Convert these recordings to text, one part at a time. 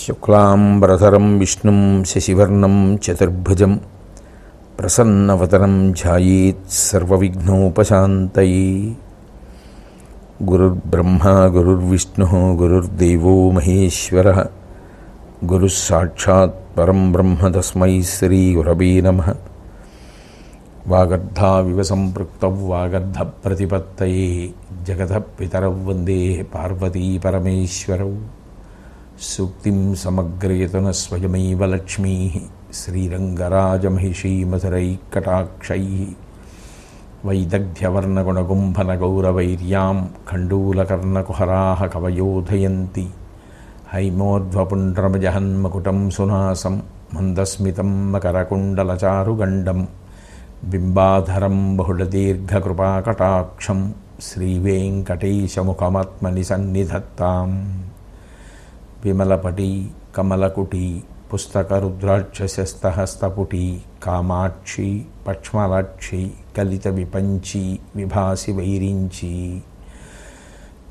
శుక్లాంబరధరం విష్ణుం శశివర్ణం చతుర్భుజం ప్రసన్నవదనం ధ్యాయేత్ సర్వవిఘ్నోపశాంతయే. గురుర్బ్రహ్మా గురుర్విష్ణుః గురుర్దేవో మహేశ్వరః గురుస్సాక్షాత్ పరం బ్రహ్మ తస్మై శ్రీగురవే నమః. వాగర్ధావివ సంపృక్తౌ వాగర్ధ ప్రతిపత్తయే జగతః పితరౌ వందే పార్వతీ పరమేశ్వరౌ. సూక్తిం సమగ్రయతున స్వయమైవ లక్ష్మీ శ్రీరంగరాజమహిషీమధురైకటాక్షైః వైదగ్ధ్యవర్ణగుణగుంభనగౌరవైర్యాం ఖండూలకర్ణకుహరాः కవయోధయంతి. హైమోర్ధ్వపుండ్రమజహన్మకుటం సునాసం మందస్మితం మకరకుండలచారుగండం బింబాధరం బహుళదీర్ఘకృపాకటాక్షం శ్రీవేంకటేశముఖమాత్మని సన్నిధత్తాం. విమలపటి కమలకుటి పుస్తకరుద్రాక్షశస్తహస్తపుటి కామాక్షి పక్ష్మలాక్షి కలిత విపంచి విభాసి వైరించి.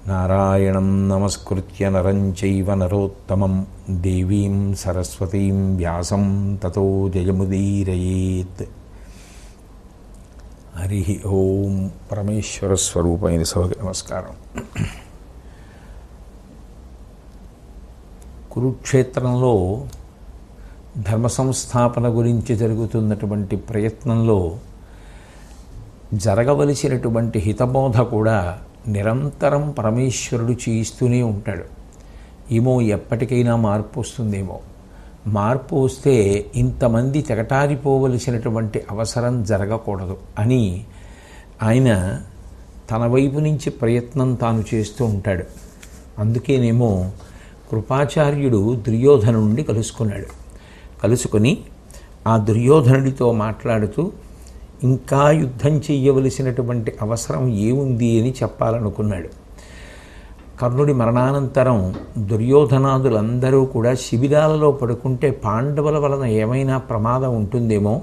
నారాయణం నమస్కృత్య నరం చైవ నరోత్తమం దేవీం సరస్వతీం వ్యాసం తతో జయముదీరయేత్. హరి ఓం. పరమేశ్వర స్వరూపమైన సభకి నమస్కారం. కురుక్షేత్రంలో ధర్మ సంస్థాపన గురించి జరుగుతున్నటువంటి ప్రయత్నంలో జరగవలసినటువంటి హితబోధ కూడా నిరంతరం పరమేశ్వరుడు చేయిస్తూనే ఉంటాడు. ఏమో ఎప్పటికైనా మార్పు వస్తుందేమో, మార్పు వస్తే ఇంతమంది తెగటారిపోవలసినటువంటి అవసరం జరగకూడదు అని ఆయన తన వైపు నుంచి ప్రయత్నం తాను చేస్తూ ఉంటాడు. అందుకేనేమో కృపాచార్యుడు దుర్యోధనుడిని కలుసుకొని ఆ దుర్యోధనుడితో మాట్లాడుతూ ఇంకా యుద్ధం చెయ్యవలసినటువంటి అవసరం ఏముంది అని చెప్పాలనుకున్నాడు. కర్ణుడి మరణానంతరం దుర్యోధనాదులందరూ కూడా శిబిరాలలో పడుకుంటే పాండవుల వలన ఏమైనా ప్రమాదం ఉంటుందేమో,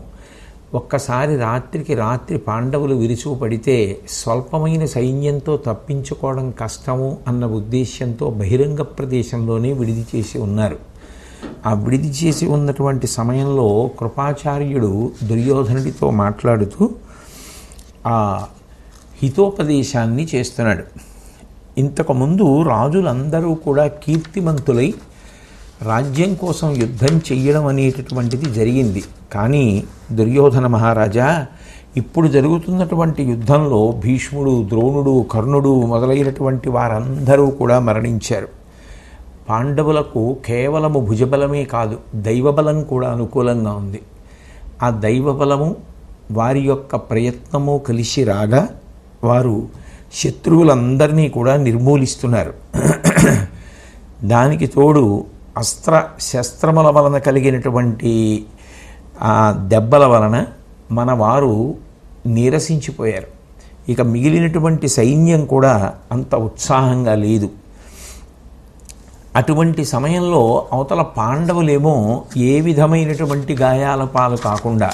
ఒక్కసారి రాత్రికి రాత్రి పాండవులు విరుచుకుపడితే స్వల్పమైన సైన్యంతో తప్పించుకోవడం కష్టము అన్న ఉద్దేశ్యంతో బహిరంగ ప్రదేశంలోనే విడిది చేసి ఉన్నారు. ఆ విడిది చేసి ఉన్నటువంటి సమయంలో కృపాచార్యుడు దుర్యోధనుడితో మాట్లాడుతూ ఆ హితోపదేశాన్ని చేస్తున్నాడు. ఇంతకుముందు రాజులందరూ కూడా కీర్తిమంతులై రాజ్యం కోసం యుద్ధం చెయ్యడం అనేటటువంటిది జరిగింది. కానీ దుర్యోధన మహారాజా, ఇప్పుడు జరుగుతున్నటువంటి యుద్ధంలో భీష్ముడు, ద్రోణుడు, కర్ణుడు మొదలైనటువంటి వారందరూ కూడా మరణించారు. పాండవులకు కేవలము భుజబలమే కాదు, దైవబలం కూడా అనుకూలంగా ఉంది. ఆ దైవబలము వారి యొక్క ప్రయత్నము కలిసి రాగా వారు శత్రువులందరినీ కూడా నిర్మూలిస్తున్నారు. దానికి తోడు అస్త్ర శస్త్రముల వలన కలిగినటువంటి ఆ దెబ్బల వలన మన వారు నీరసించిపోయారు. ఇక మిగిలినటువంటి సైన్యం కూడా అంత ఉత్సాహంగా లేదు. అటువంటి సమయంలో అవతల పాండవులేమో ఏ విధమైనటువంటి గాయాల పాలు కాకుండా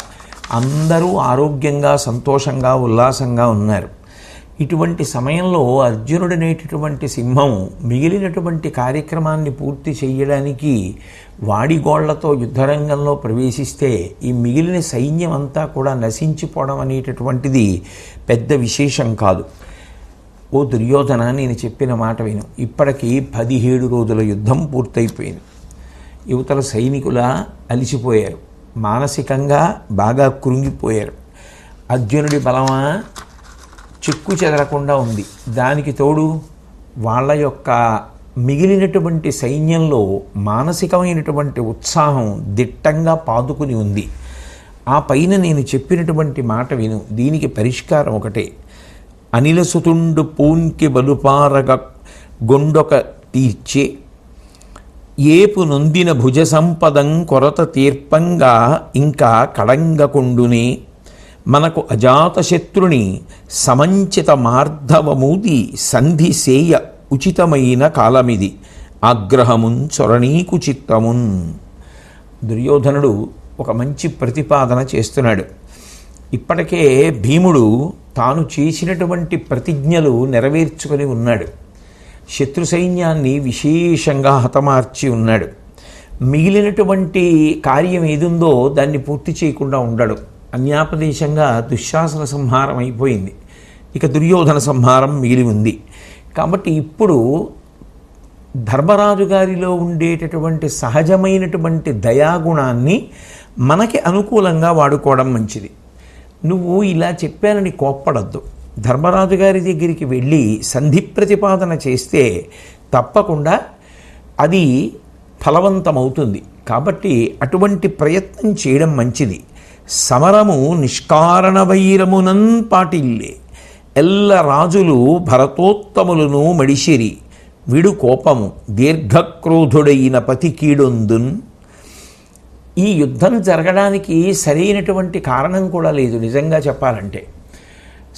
అందరూ ఆరోగ్యంగా సంతోషంగా ఉల్లాసంగా ఉన్నారు. ఇటువంటి సమయంలో అర్జునుడనేటటువంటి సింహం మిగిలినటువంటి కార్యక్రమాన్ని పూర్తి చేయడానికి వాడిగోళ్లతో యుద్ధరంగంలో ప్రవేశిస్తే ఈ మిగిలిన సైన్యం అంతా కూడా నశించిపోవడం అనేటటువంటిది పెద్ద విశేషం కాదు. ఓ దుర్యోధన, నేను చెప్పిన మాట విను. ఇప్పటికీ 17 రోజుల యుద్ధం పూర్తయిపోయింది. యువతల సైనికుల అలిసిపోయారు, మానసికంగా బాగా కృంగిపోయారు. అర్జునుడి బలమా చెక్కు చెదరకుండా ఉంది. దానికి తోడు వాళ్ళ యొక్క మిగిలినటువంటి సైన్యంలో మానసికమైనటువంటి ఉత్సాహం దిట్టంగా పాదుకుని ఉంది. ఆ పైన నేను చెప్పినటువంటి మాట విను. దీనికి పరిష్కారం ఒకటే. అనిలసుతుండు పూన్కి బలుపారగ గొండొక తీర్చే ఏపు నొందిన భుజ సంపదం కొరత తీర్పంగా ఇంకా కడంగకొండునే మనకు అజాతశత్రుని సమంచిత మార్ధవమూది సంధి సేయ ఉచితమైన కాలమిది ఆగ్రహమున్ చొరణీకు చిత్తమున్. దుర్యోధనుడు ఒక మంచి ప్రతిపాదన చేస్తున్నాడు. ఇప్పటికే భీముడు తాను చేసినటువంటి ప్రతిజ్ఞలు నెరవేర్చుకొని ఉన్నాడు. శత్రు సైన్యాన్ని విశేషంగా హతమార్చి ఉన్నాడు. మిగిలినటువంటి కార్యం ఏదుందో దాన్ని పూర్తి చేయకుండా ఉండడు. అన్యాపదేశంగా దుశ్శాసన సంహారం అయిపోయింది, ఇక దుర్యోధన సంహారం మిగిలి ఉంది. కాబట్టి ఇప్పుడు ధర్మరాజు గారిలో ఉండేటటువంటి సహజమైనటువంటి దయాగుణాన్ని మనకి అనుకూలంగా వాడుకోవడం మంచిది. నువ్వు ఇలా చెప్పానని కోప్పడద్దు. ధర్మరాజు గారి దగ్గరికి వెళ్ళి సంధి ప్రతిపాదన చేస్తే తప్పకుండా అది ఫలవంతమవుతుంది. కాబట్టి అటువంటి ప్రయత్నం చేయడం మంచిది. సమరము నిష్కారణ వైరమునన్ పాటిల్లే, ఎల్ల రాజులు భరతోత్తములను మడిసిరి, విడు కోపము దీర్ఘక్రోధుడైన పతి కీడొందున్. ఈ యుద్ధం జరగడానికి సరైనటువంటి కారణం కూడా లేదు. నిజంగా చెప్పాలంటే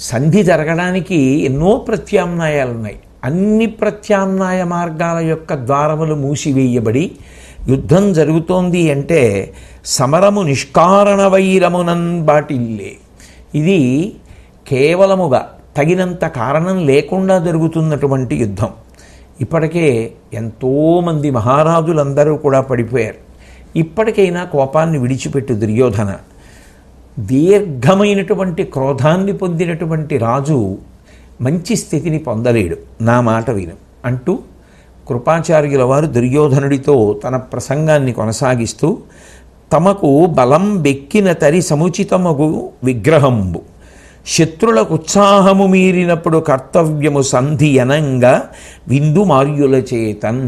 సంధి జరగడానికి ఎన్నో ప్రత్యామ్నాయాలు ఉన్నాయి. అన్ని ప్రత్యామ్నాయ మార్గాల యొక్క ద్వారములు మూసివేయబడి యుద్ధం జరుగుతోంది అంటే సమరము నిష్కారణ వైరమునన్ బాటిల్లే, ఇది కేవలముగా తగినంత కారణం లేకుండా జరుగుతున్నటువంటి యుద్ధం. ఇప్పటికే ఎంతోమంది మహారాజులందరూ కూడా పడిపోయారు. ఇప్పటికైనా కోపాన్ని విడిచిపెట్టు దుర్యోధన. దీర్ఘమైనటువంటి క్రోధాన్ని పొందినటువంటి రాజు మంచి స్థితిని పొందలేడు, నా మాట విను అంటూ కృపాచార్యుల వారు దుర్యోధనుడితో తన ప్రసంగాన్ని కొనసాగిస్తూ, తమకు బలం బెక్కిన తరి సముచితమగు విగ్రహంబు, శత్రులకు ఉత్సాహము మీరినప్పుడు కర్తవ్యము సంధి అనంగా విందు మార్యుల చేతన్.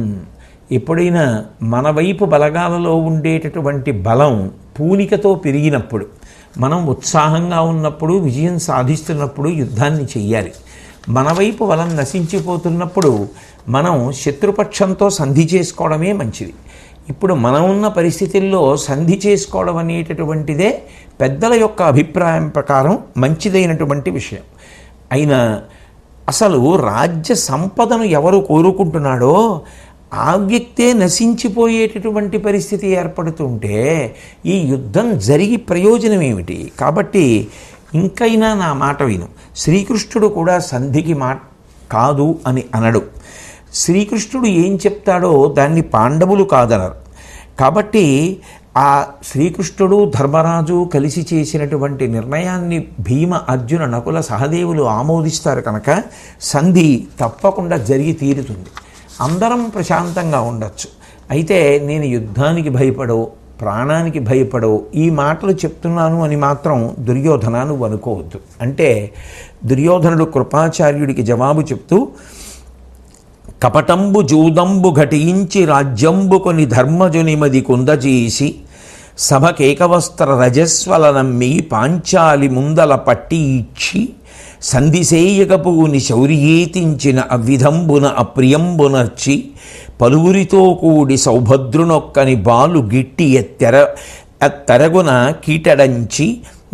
ఎప్పుడైనా మన వైపు బలగాలలో ఉండేటటువంటి బలం పూనికతో పెరిగినప్పుడు, మనం ఉత్సాహంగా ఉన్నప్పుడు, విజయం సాధిస్తున్నప్పుడు యుద్ధాన్ని చెయ్యాలి. మన వైపు బలం నశించిపోతున్నప్పుడు మనం శత్రుపక్షంతో సంధి చేసుకోవడమే మంచిది. ఇప్పుడు మనం ఉన్న పరిస్థితుల్లో సంధి చేసుకోవడం అనేటటువంటిదే పెద్దల యొక్క అభిప్రాయం ప్రకారం మంచిదైనటువంటి విషయం. అయినా అసలు రాజ్య సంపదను ఎవరు కోరుకుంటున్నాడో ఆ వ్యక్తే నశించిపోయేటటువంటి పరిస్థితి ఏర్పడుతుంటే ఈ యుద్ధం జరిగి ప్రయోజనం ఏమిటి? కాబట్టి ఇంకైనా నా మాట విను. శ్రీకృష్ణుడు కూడా సంధికి కాదు అని అనడు. శ్రీకృష్ణుడు ఏం చెప్తాడో దాన్ని పాండవులు కాదనరు. కాబట్టి ఆ శ్రీకృష్ణుడు ధర్మరాజు కలిసి చేసినటువంటి నిర్ణయాన్ని భీమ, అర్జున, నకుల, సహదేవులు ఆమోదిస్తారు కనుక సంధి తప్పకుండా జరిగి తీరుతుంది. అందరం ప్రశాంతంగా ఉండొచ్చు. అయితే నేను యుద్ధానికి భయపడో, ప్రాణానికి భయపడో ఈ మాటలు చెప్తున్నాను అని మాత్రం దుర్యోధన నువ్వు అనుకోవద్దు. అంటే దుర్యోధనుడు కృపాచార్యుడికి జవాబు చెప్తూ, కపటంబు జూదంబు ఘటించి రాజ్యంబు కొని ధర్మజునిమది కుందజేసి సభకేకవస్త్ర రజస్వల నమ్మి పాంచాలి ముందల పట్టి ఇచ్చి సంధిసేయకపుని శౌర్యేతించిన అవిధంబున అప్రియంబునర్చి పలువురితో కూడి సౌభద్రునొక్కని బాలు గిట్టి ఎత్తరగున కీటడంచి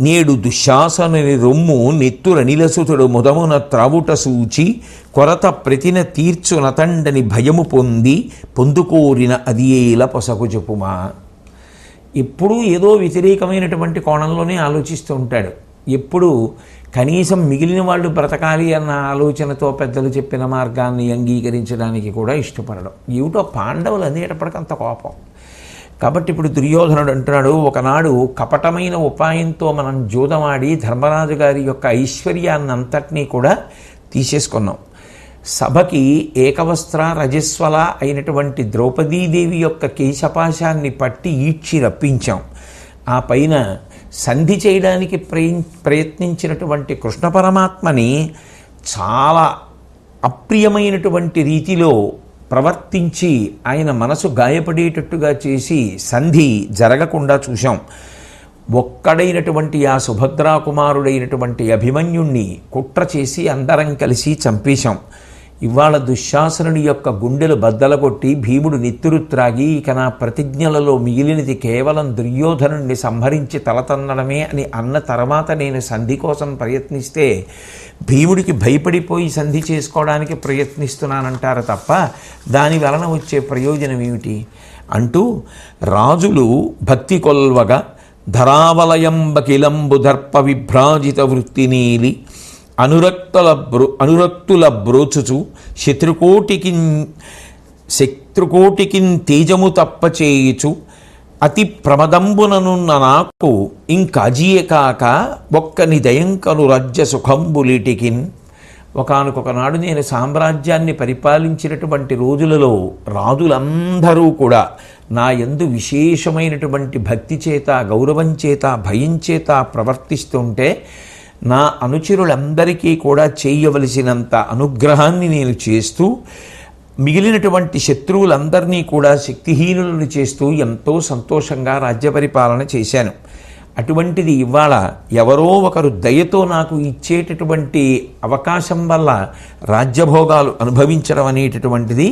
నేడు దుశ్శాసనుని రొమ్ము నెత్తురనిలసుతుడు ముదమున త్రావుట సూచి కొరత ప్రతిన తీర్చునతండని భయము పొంది పొందుకోరిన అదియేల పొసగు చెప్పుమా. ఎప్పుడూ ఏదో వ్యతిరేకమైనటువంటి కోణంలోనే ఆలోచిస్తూ ఉంటాడు. ఎప్పుడు కనీసం మిగిలిన వాళ్ళు బ్రతకాలి అన్న ఆలోచనతో పెద్దలు చెప్పిన మార్గాన్ని అంగీకరించడానికి కూడా ఇష్టపడడం. ఏమిటో పాండవులు అనేటప్పటికంత కోపం. కాబట్టి ఇప్పుడు దుర్యోధనుడు అంటున్నాడు, ఒకనాడు కపటమైన ఉపాయంతో మనం జూదమాడి ధర్మరాజు గారి యొక్క ఐశ్వర్యాన్ని అంతటినీ కూడా తీసేసుకున్నాం. సభకి ఏకవస్త్ర రజస్వల అయినటువంటి ద్రౌపదీదేవి యొక్క కేశపాశాన్ని పట్టి ఈడ్చి రప్పించాం. ఆ పైన సంధి చేయడానికి ప్రయత్నించినటువంటి కృష్ణ పరమాత్మని చాలా అప్రియమైనటువంటి రీతిలో ప్రవర్తించి ఆయన మనసు గాయపడేటట్టుగా చేసి సంధి జరగకుండా చూశాం. ఒక్కడైనటువంటి ఆ సుభద్రా కుమారుడైనటువంటి అభిమన్యుణ్ణి కుట్ర చేసి అందరం కలిసి చంపేశాం. ఇవాళ దుశ్శాసనుడి యొక్క గుండెలు బద్దలగొట్టి భీముడు నెత్తురు త్రాగి ఇక నా ప్రతిజ్ఞలలో మిగిలినది కేవలం దుర్యోధనుడిని సంహరించి తలతన్నడమే అని అన్న తర్వాత నేను సంధి కోసం ప్రయత్నిస్తే భీముడికి భయపడిపోయి సంధి చేసుకోవడానికి ప్రయత్నిస్తున్నానంటారు తప్ప దాని వలన వచ్చే ప్రయోజనం ఏమిటి అంటూ రాజులు భక్తి కొల్వగా ధరావలయంబకిలంబు దర్ప విభ్రాజిత వృత్తినీలి అనురక్తుల బ్రోచుచు శత్రుకోటికి శత్రుకోటికిన్ తేజము తప్పచేయుచు అతి ప్రమదంబుననున్న నాకు ఇంకజియే కాక ఒక్కని దయంకను రాజ్య సుఖంబులిటికిన్. ఒకానొకనాడు నేను సామ్రాజ్యాన్ని పరిపాలించినటువంటి రోజులలో రాజులందరూ కూడా నా యందు విశేషమైనటువంటి భక్తి చేత, గౌరవం చేత, భయం చేత ప్రవర్తిస్తుంటే నా అనుచరులందరికీ కూడా చేయవలసినంత అనుగ్రహాన్ని నేను చేస్తూ మిగిలినటువంటి శత్రువులందరినీ కూడా శక్తిహీనులను చేస్తూ ఎంతో సంతోషంగా రాజ్య పరిపాలన చేశాను. అటువంటిది ఇవాళ ఎవరో ఒకరు దయతో నాకు ఇచ్చేటటువంటి అవకాశం వల్ల రాజ్యభోగాలు అనుభవించడం అనేటటువంటిది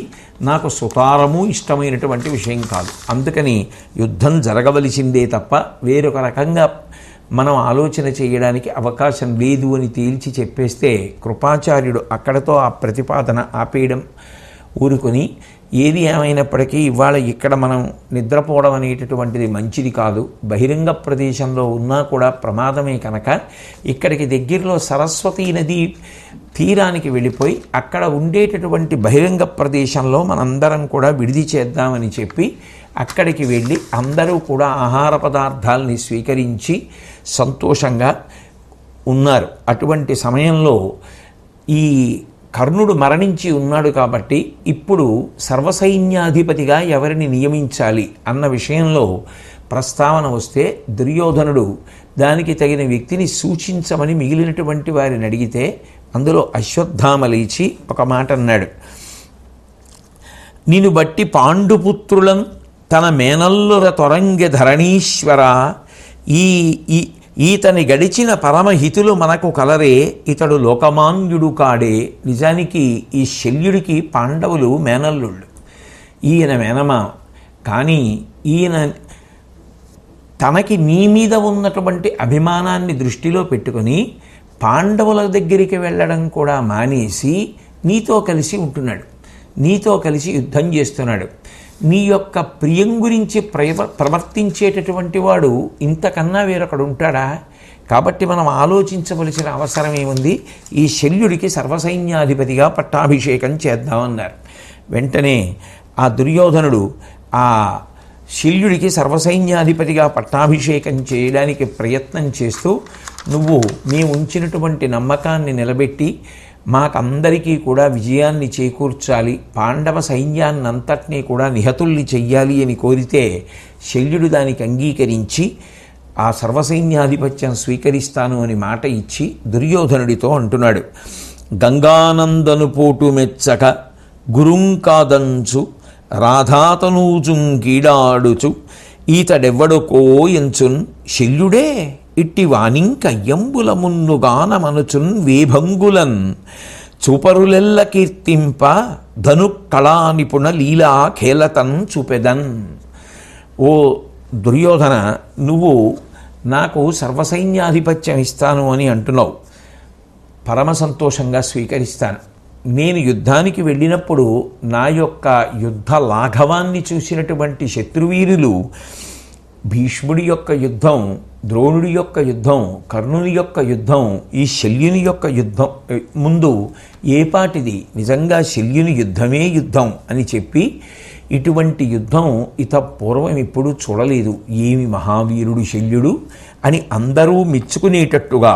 నాకు సుతారము ఇష్టమైనటువంటి విషయం కాదు. అందుకని యుద్ధం జరగవలసిందే తప్ప వేరొక రకంగా మనం ఆలోచన చేయడానికి అవకాశం లేదు అని తేల్చి చెప్పేస్తే కృపాచార్యుడు అక్కడతో ఆ ప్రతిపాదన ఆపేయడం ఊరుకొని, ఏది ఏమైనప్పటికీ ఇవాళ ఇక్కడ మనం నిద్రపోవడం అనేటటువంటిది మంచిది కాదు, బహిరంగ ప్రదేశంలో ఉన్నా కూడా ప్రమాదమే కనుక ఇక్కడికి దగ్గరలో సరస్వతీ నది తీరానికి వెళ్ళిపోయి అక్కడ ఉండేటటువంటి బహిరంగ ప్రదేశంలో మనందరం కూడా విడిది చేద్దామని చెప్పి అక్కడికి వెళ్ళి అందరూ కూడా ఆహార పదార్థాలని స్వీకరించి సంతోషంగా ఉన్నారు. అటువంటి సమయంలో ఈ కర్ణుడు మరణించి ఉన్నాడు కాబట్టి ఇప్పుడు సర్వసైన్యాధిపతిగా ఎవరిని నియమించాలి అన్న విషయంలో ప్రస్తావన వస్తే దుర్యోధనుడు దానికి తగిన వ్యక్తిని సూచించమని మిగిలినటువంటి వారిని అడిగితే అందులో అశ్వత్థామ లేచి ఒక మాట అన్నాడు. నిన్ను బట్టి పాండుపుత్రులం తన మేనల్లుర తొరంగె ధరణీశ్వర, ఈతని గడిచిన పరమహితులు మనకు కలరే, ఇతడు లోకమాన్యుడు కాడే. నిజానికి ఈ శల్యుడికి పాండవులు మేనల్లుళ్ళు, ఈయన మేనమా. కానీ ఈయన తనకి నీ మీద ఉన్నటువంటి అభిమానాన్ని దృష్టిలో పెట్టుకొని పాండవుల దగ్గరికి వెళ్ళడం కూడా మానేసి నీతో కలిసి ఉంటున్నాడు, నీతో కలిసి యుద్ధం చేస్తున్నాడు. నీ యొక్క ప్రియం గురించి ప్రవర్తించేటటువంటి వాడు ఇంతకన్నా వేరొకడు ఉంటాడా? కాబట్టి మనం ఆలోచించవలసిన అవసరం ఏముంది? ఈ శల్యుడికి సర్వసైన్యాధిపతిగా పట్టాభిషేకం చేద్దామన్నారు. వెంటనే ఆ దుర్యోధనుడు ఆ శల్యుడికి సర్వసైన్యాధిపతిగా పట్టాభిషేకం చేయడానికి ప్రయత్నం చేస్తూ, నువ్వు మేము ఉంచినటువంటి నమ్మకాన్ని నిలబెట్టి మాకందరికీ కూడా విజయాన్ని చేకూర్చాలి, పాండవ సైన్యాన్నంతటినీ కూడా నిహతుల్ని చెయ్యాలి అని కోరితే శల్యుడు దానికి అంగీకరించి ఆ సర్వసైన్యాధిపత్యం స్వీకరిస్తాను అని మాట ఇచ్చి దుర్యోధనుడితో అంటున్నాడు. గంగానందను పోటు మెచ్చక గురుంకాదంచు రాధాతనూజుం కీడాడుచు ఈతడెవ్వడుకో ఎంచున్ శల్యుడే ఇట్టి వానింకయ్యంబుల మున్నుగానమనుచున్ వేభంగులన్ చూపరులెల్ల కీర్తింప ధను కళా నిపుణ లీలా ఖేలతన్ చూపెదన్. ఓ దుర్యోధన, నువ్వు నాకు సర్వసైన్యాధిపత్యం ఇస్తాను అని అంటున్నావు, పరమ సంతోషంగా స్వీకరిస్తాను. నేను యుద్ధానికి వెళ్ళినప్పుడు నా యొక్క యుద్ధ లాఘవాన్ని చూసినటువంటి శత్రువీరులు భీష్ముడి యొక్క యుద్ధం, ద్రోణుడి యొక్క యుద్ధం, కర్ణుని యొక్క యుద్ధం, ఈ శల్యుని యొక్క యుద్ధం ముందు ఏపాటిది, నిజంగా శల్యుని యుద్ధమే యుద్ధం అని చెప్పి ఇటువంటి యుద్ధం పూర్వం ఎప్పుడూ చూడలేదు, ఏమి మహావీరుడు శల్యుడు అని అందరూ మెచ్చుకునేటట్టుగా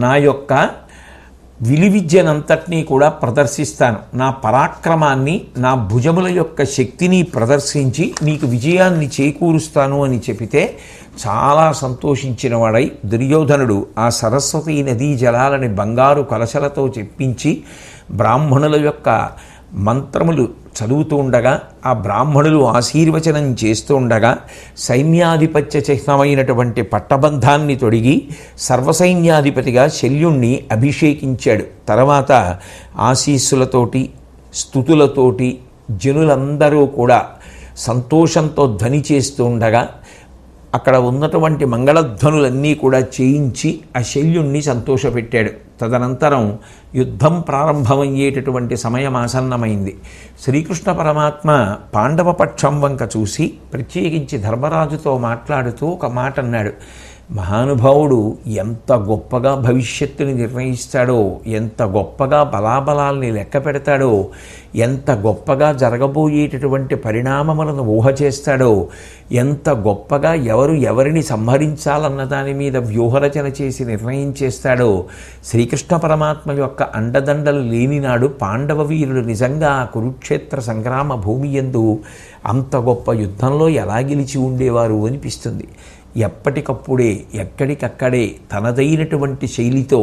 నా యొక్క విలువిద్యనంతటినీ కూడా ప్రదర్శిస్తాను, నా పరాక్రమాన్ని, నా భుజముల యొక్క శక్తిని ప్రదర్శించి నీకు విజయాన్ని చేకూరుస్తాను అని చెబితే చాలా సంతోషించిన వాడై దుర్యోధనుడు ఆ సరస్వతీ నదీ జలాలని బంగారు కలశలతో చెప్పించి బ్రాహ్మణుల యొక్క మంత్రములు చదువుతూ ఉండగా, ఆ బ్రాహ్మణులు ఆశీర్వచనం చేస్తూ ఉండగా సైన్యాధిపత్య చిహ్నమైనటువంటి పట్టబంధాన్ని తొడిగి సర్వసైన్యాధిపతిగా శల్యుణ్ణి అభిషేకించాడు. తర్వాత ఆశీస్సులతోటి స్తుతులతోటి జనులందరూ కూడా సంతోషంతో ధ్వని చేస్తూ ఉండగా అక్కడ ఉన్నటువంటి మంగళధ్వనులన్నీ కూడా చేయించి ఆ శల్యుణ్ణి సంతోషపెట్టాడు. తదనంతరం యుద్ధం ప్రారంభమయ్యేటటువంటి సమయం ఆసన్నమైంది. శ్రీకృష్ణ పరమాత్మ పాండవ పక్షం వంక చూసి ప్రత్యేకించి ధర్మరాజుతో మాట్లాడుతూ ఒక మాట అన్నాడు. మహానుభావుడు ఎంత గొప్పగా భవిష్యత్తుని నిర్ణయిస్తాడో, ఎంత గొప్పగా బలాబలాల్ని లెక్క పెడతాడో, ఎంత గొప్పగా జరగబోయేటటువంటి పరిణామములను ఊహ చేస్తాడో, ఎంత గొప్పగా ఎవరిని సంహరించాలన్న దాని మీద వ్యూహరచన చేసి నిర్ణయం చేస్తాడో. శ్రీకృష్ణ పరమాత్మ యొక్క అండదండలు లేనినాడు పాండవ వీరులు నిజంగా కురుక్షేత్ర సంగ్రామ భూమి యందు అంత గొప్ప యుద్ధంలో ఎలా గెలిచి ఉండేవారు అనిపిస్తుంది. ఎప్పటికప్పుడే ఎక్కడికక్కడే తనదైనటువంటి శైలితో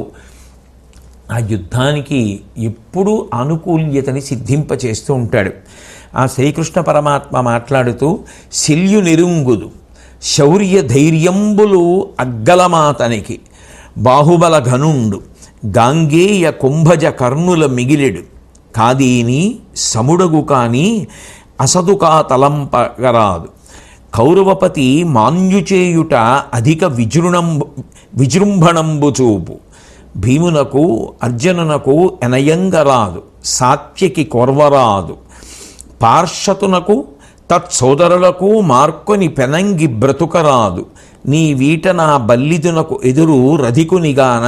ఆ యుద్ధానికి ఎప్పుడూ అనుకూల్యతని సిద్ధింపచేస్తూ ఉంటాడు. ఆ శ్రీకృష్ణ పరమాత్మ మాట్లాడుతూ శల్యు నిరుంగుదు శౌర్య ధైర్యంబులు అగ్గలమాతనికి బాహుబల ఘనుండు గాంగేయ కుంభజ కర్ణుల మిగిలెడు కాదీని సముడగు కాని అసదుకా తలంపగరాదు కౌరవపతి మాన్యుచేయుట అధిక విజృంభణంబు చూపు భీమునకు అర్జునునకు ఎనయంగరాదు సాత్యకి కొర్వరాదు పార్షతునకు తత్సోదరులకు మార్కొని పెనంగి బ్రతుకరాదు నీ వీట నా బల్లిదునకు ఎదురు రధికునిగాన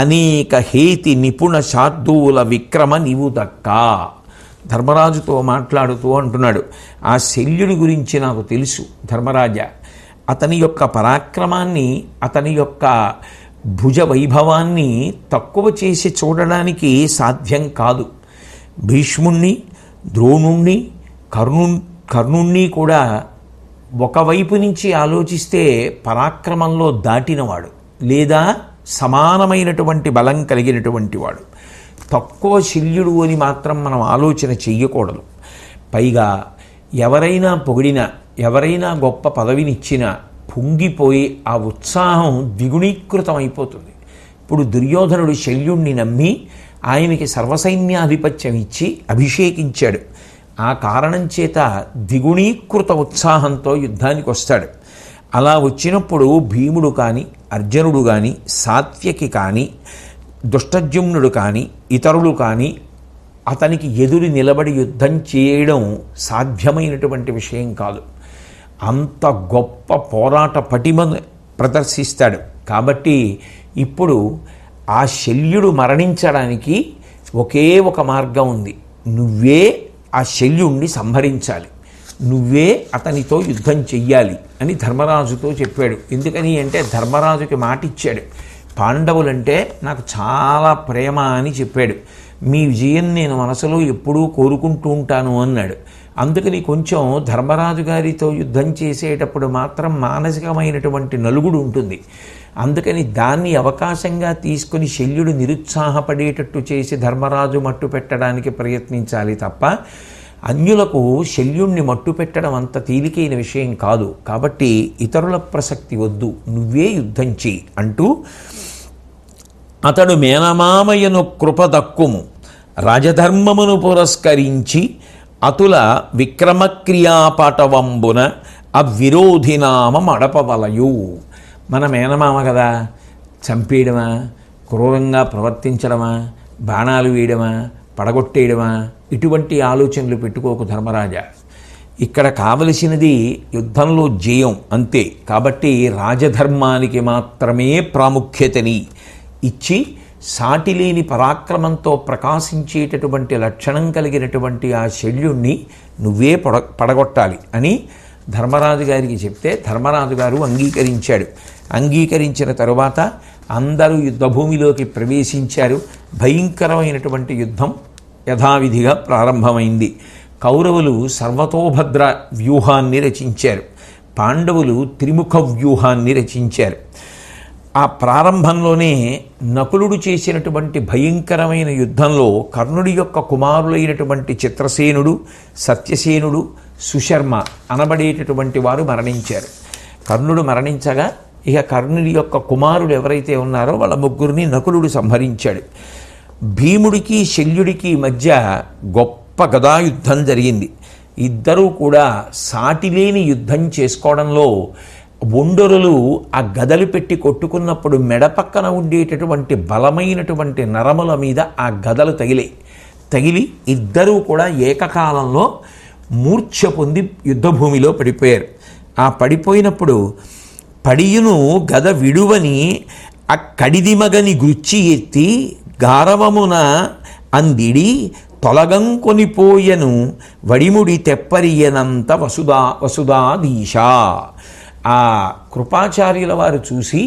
అనేక హేతి నిపుణ శార్దూల విక్రమ నీవు దక్కా. ధర్మరాజుతో మాట్లాడుతూ అంటున్నాడు, ఆ శల్యుడి గురించి నాకు తెలుసు ధర్మరాజ. అతని యొక్క పరాక్రమాన్ని, అతని యొక్క భుజ వైభవాన్ని తక్కువ చేసి చూడడానికి సాధ్యం కాదు. భీష్ముణ్ణి, ద్రోణుణ్ణి, కర్ణుణ్ణి కూడా ఒకవైపు నుంచి ఆలోచిస్తే పరాక్రమంలో దాటినవాడు, లేదా సమానమైనటువంటి బలం కలిగినటువంటి వాడు. తక్కువ శల్యుడు అని మాత్రం మనం ఆలోచన చెయ్యకూడదు. పైగా ఎవరైనా పొగిడినా, ఎవరైనా గొప్ప పదవినిచ్చినా పొంగిపోయి ఆ ఉత్సాహం ద్విగుణీకృతం అయిపోతుంది. ఇప్పుడు దుర్యోధనుడు శల్యుణ్ణి నమ్మి ఆయనకి సర్వసైన్యాధిపత్యం ఇచ్చి అభిషేకించాడు. ఆ కారణం చేత ద్విగుణీకృత ఉత్సాహంతో యుద్ధానికి వస్తాడు. అలా వచ్చినప్పుడు భీముడు కానీ, అర్జునుడు కానీ, సాత్యకి కానీ, దుష్టజుమ్నుడు కానీ, ఇతరులు కానీ అతనికి ఎదురు నిలబడి యుద్ధం చేయడం సాధ్యమైనటువంటి విషయం కాదు. అంత గొప్ప పోరాట పటిమను ప్రదర్శిస్తాడు. కాబట్టి ఇప్పుడు ఆ శల్యుడు మరణించడానికి ఒకే ఒక మార్గం ఉంది. నువ్వే ఆ శల్యుణ్ణి సంహరించాలి, నువ్వే అతనితో యుద్ధం చెయ్యాలి అని ధర్మరాజుతో చెప్పాడు. ఎందుకని అంటే ధర్మరాజుకి మాట ఇచ్చాడు, పాండవులంటే నాకు చాలా ప్రేమ అని చెప్పాడు. మీ విజయం నేను మనసులో ఎప్పుడూ కోరుకుంటూ ఉంటాను అన్నాడు. అందుకని కొంచెం ధర్మరాజు గారితో యుద్ధం చేసేటప్పుడు మాత్రం మానసికమైనటువంటి నలుగుడు ఉంటుంది. అందుకని దాన్ని అవకాశంగా తీసుకుని శల్యుడు నిరుత్సాహపడేటట్టు చేసి ధర్మరాజు మట్టు పెట్టడానికి ప్రయత్నించాలి తప్ప అన్యులకు శల్యుణ్ణి మట్టు పెట్టడం అంత తేలికైన విషయం కాదు. కాబట్టి ఇతరుల ప్రసక్తి వద్దు, నువ్వే యుద్ధం చెయ్యి అంటూ అతడు మేనమామయ్యను కృపదక్కుము రాజధర్మమును పురస్కరించి అతుల విక్రమక్రియాపాటవంబున అవిరోధినామం అడపవలయు. మన మేనమామ కదా, చంపేయడమా, క్రూరంగా ప్రవర్తించడమా, బాణాలు వేయడమా, పడగొట్టేయడమా, ఇటువంటి ఆలోచనలు పెట్టుకోకు ధర్మరాజా. ఇక్కడ కావలసినది యుద్ధంలో జయం అంతే. కాబట్టి రాజధర్మానికి మాత్రమే ప్రాముఖ్యతని ఇచ్చి సాటిలేని పరాక్రమంతో ప్రకాశించేటటువంటి లక్షణం కలిగినటువంటి ఆ శల్యుణ్ణి నువ్వే పడగొట్టాలి అని ధర్మరాజు గారికి చెప్తే ధర్మరాజు గారు అంగీకరించాడు. అంగీకరించిన తరువాత అందరూ యుద్ధభూమిలోకి ప్రవేశించారు. భయంకరమైనటువంటి యుద్ధం యథావిధిగా ప్రారంభమైంది. కౌరవులు సర్వతోభద్ర వ్యూహాన్ని రచించారు, పాండవులు త్రిముఖ వ్యూహాన్ని రచించారు. ఆ ప్రారంభంలోనే నకులుడు చేసినటువంటి భయంకరమైన యుద్ధంలో కర్ణుడి యొక్క కుమారులైనటువంటి చిత్రసేనుడు, సత్యసేనుడు, సుశర్మ అనబడేటటువంటి వారు మరణించారు. కర్ణుడు మరణించగా ఇక కర్ణుడి యొక్క కుమారుడు ఎవరైతే ఉన్నారో వాళ్ళ ముగ్గురిని నకులుడు సంహరించాడు. భీముడికి శల్యుడికి మధ్య గొప్ప గదాయుద్ధం జరిగింది. ఇద్దరూ కూడా సాటిలేని యుద్ధం చేసుకోవడంలో ఒండరులు ఆ గదలు పెట్టి కొట్టుకున్నప్పుడు మెడ పక్కన ఉండేటటువంటి బలమైనటువంటి నరముల మీద ఆ గదలు తగిలి ఇద్దరూ కూడా ఏకకాలంలో మూర్ఛ పొంది యుద్ధభూమిలో పడిపోయారు. ఆ పడిపోయినప్పుడు పడియును గద విడువని అక్కడిదిమగని గృచ్చి ఎత్తి గారవమున అందిడి తొలగంకొనిపోయెను వడిముడి తెప్పరియనంత వసుధాధీశ. ఆ కృపాచార్యుల వారు చూసి,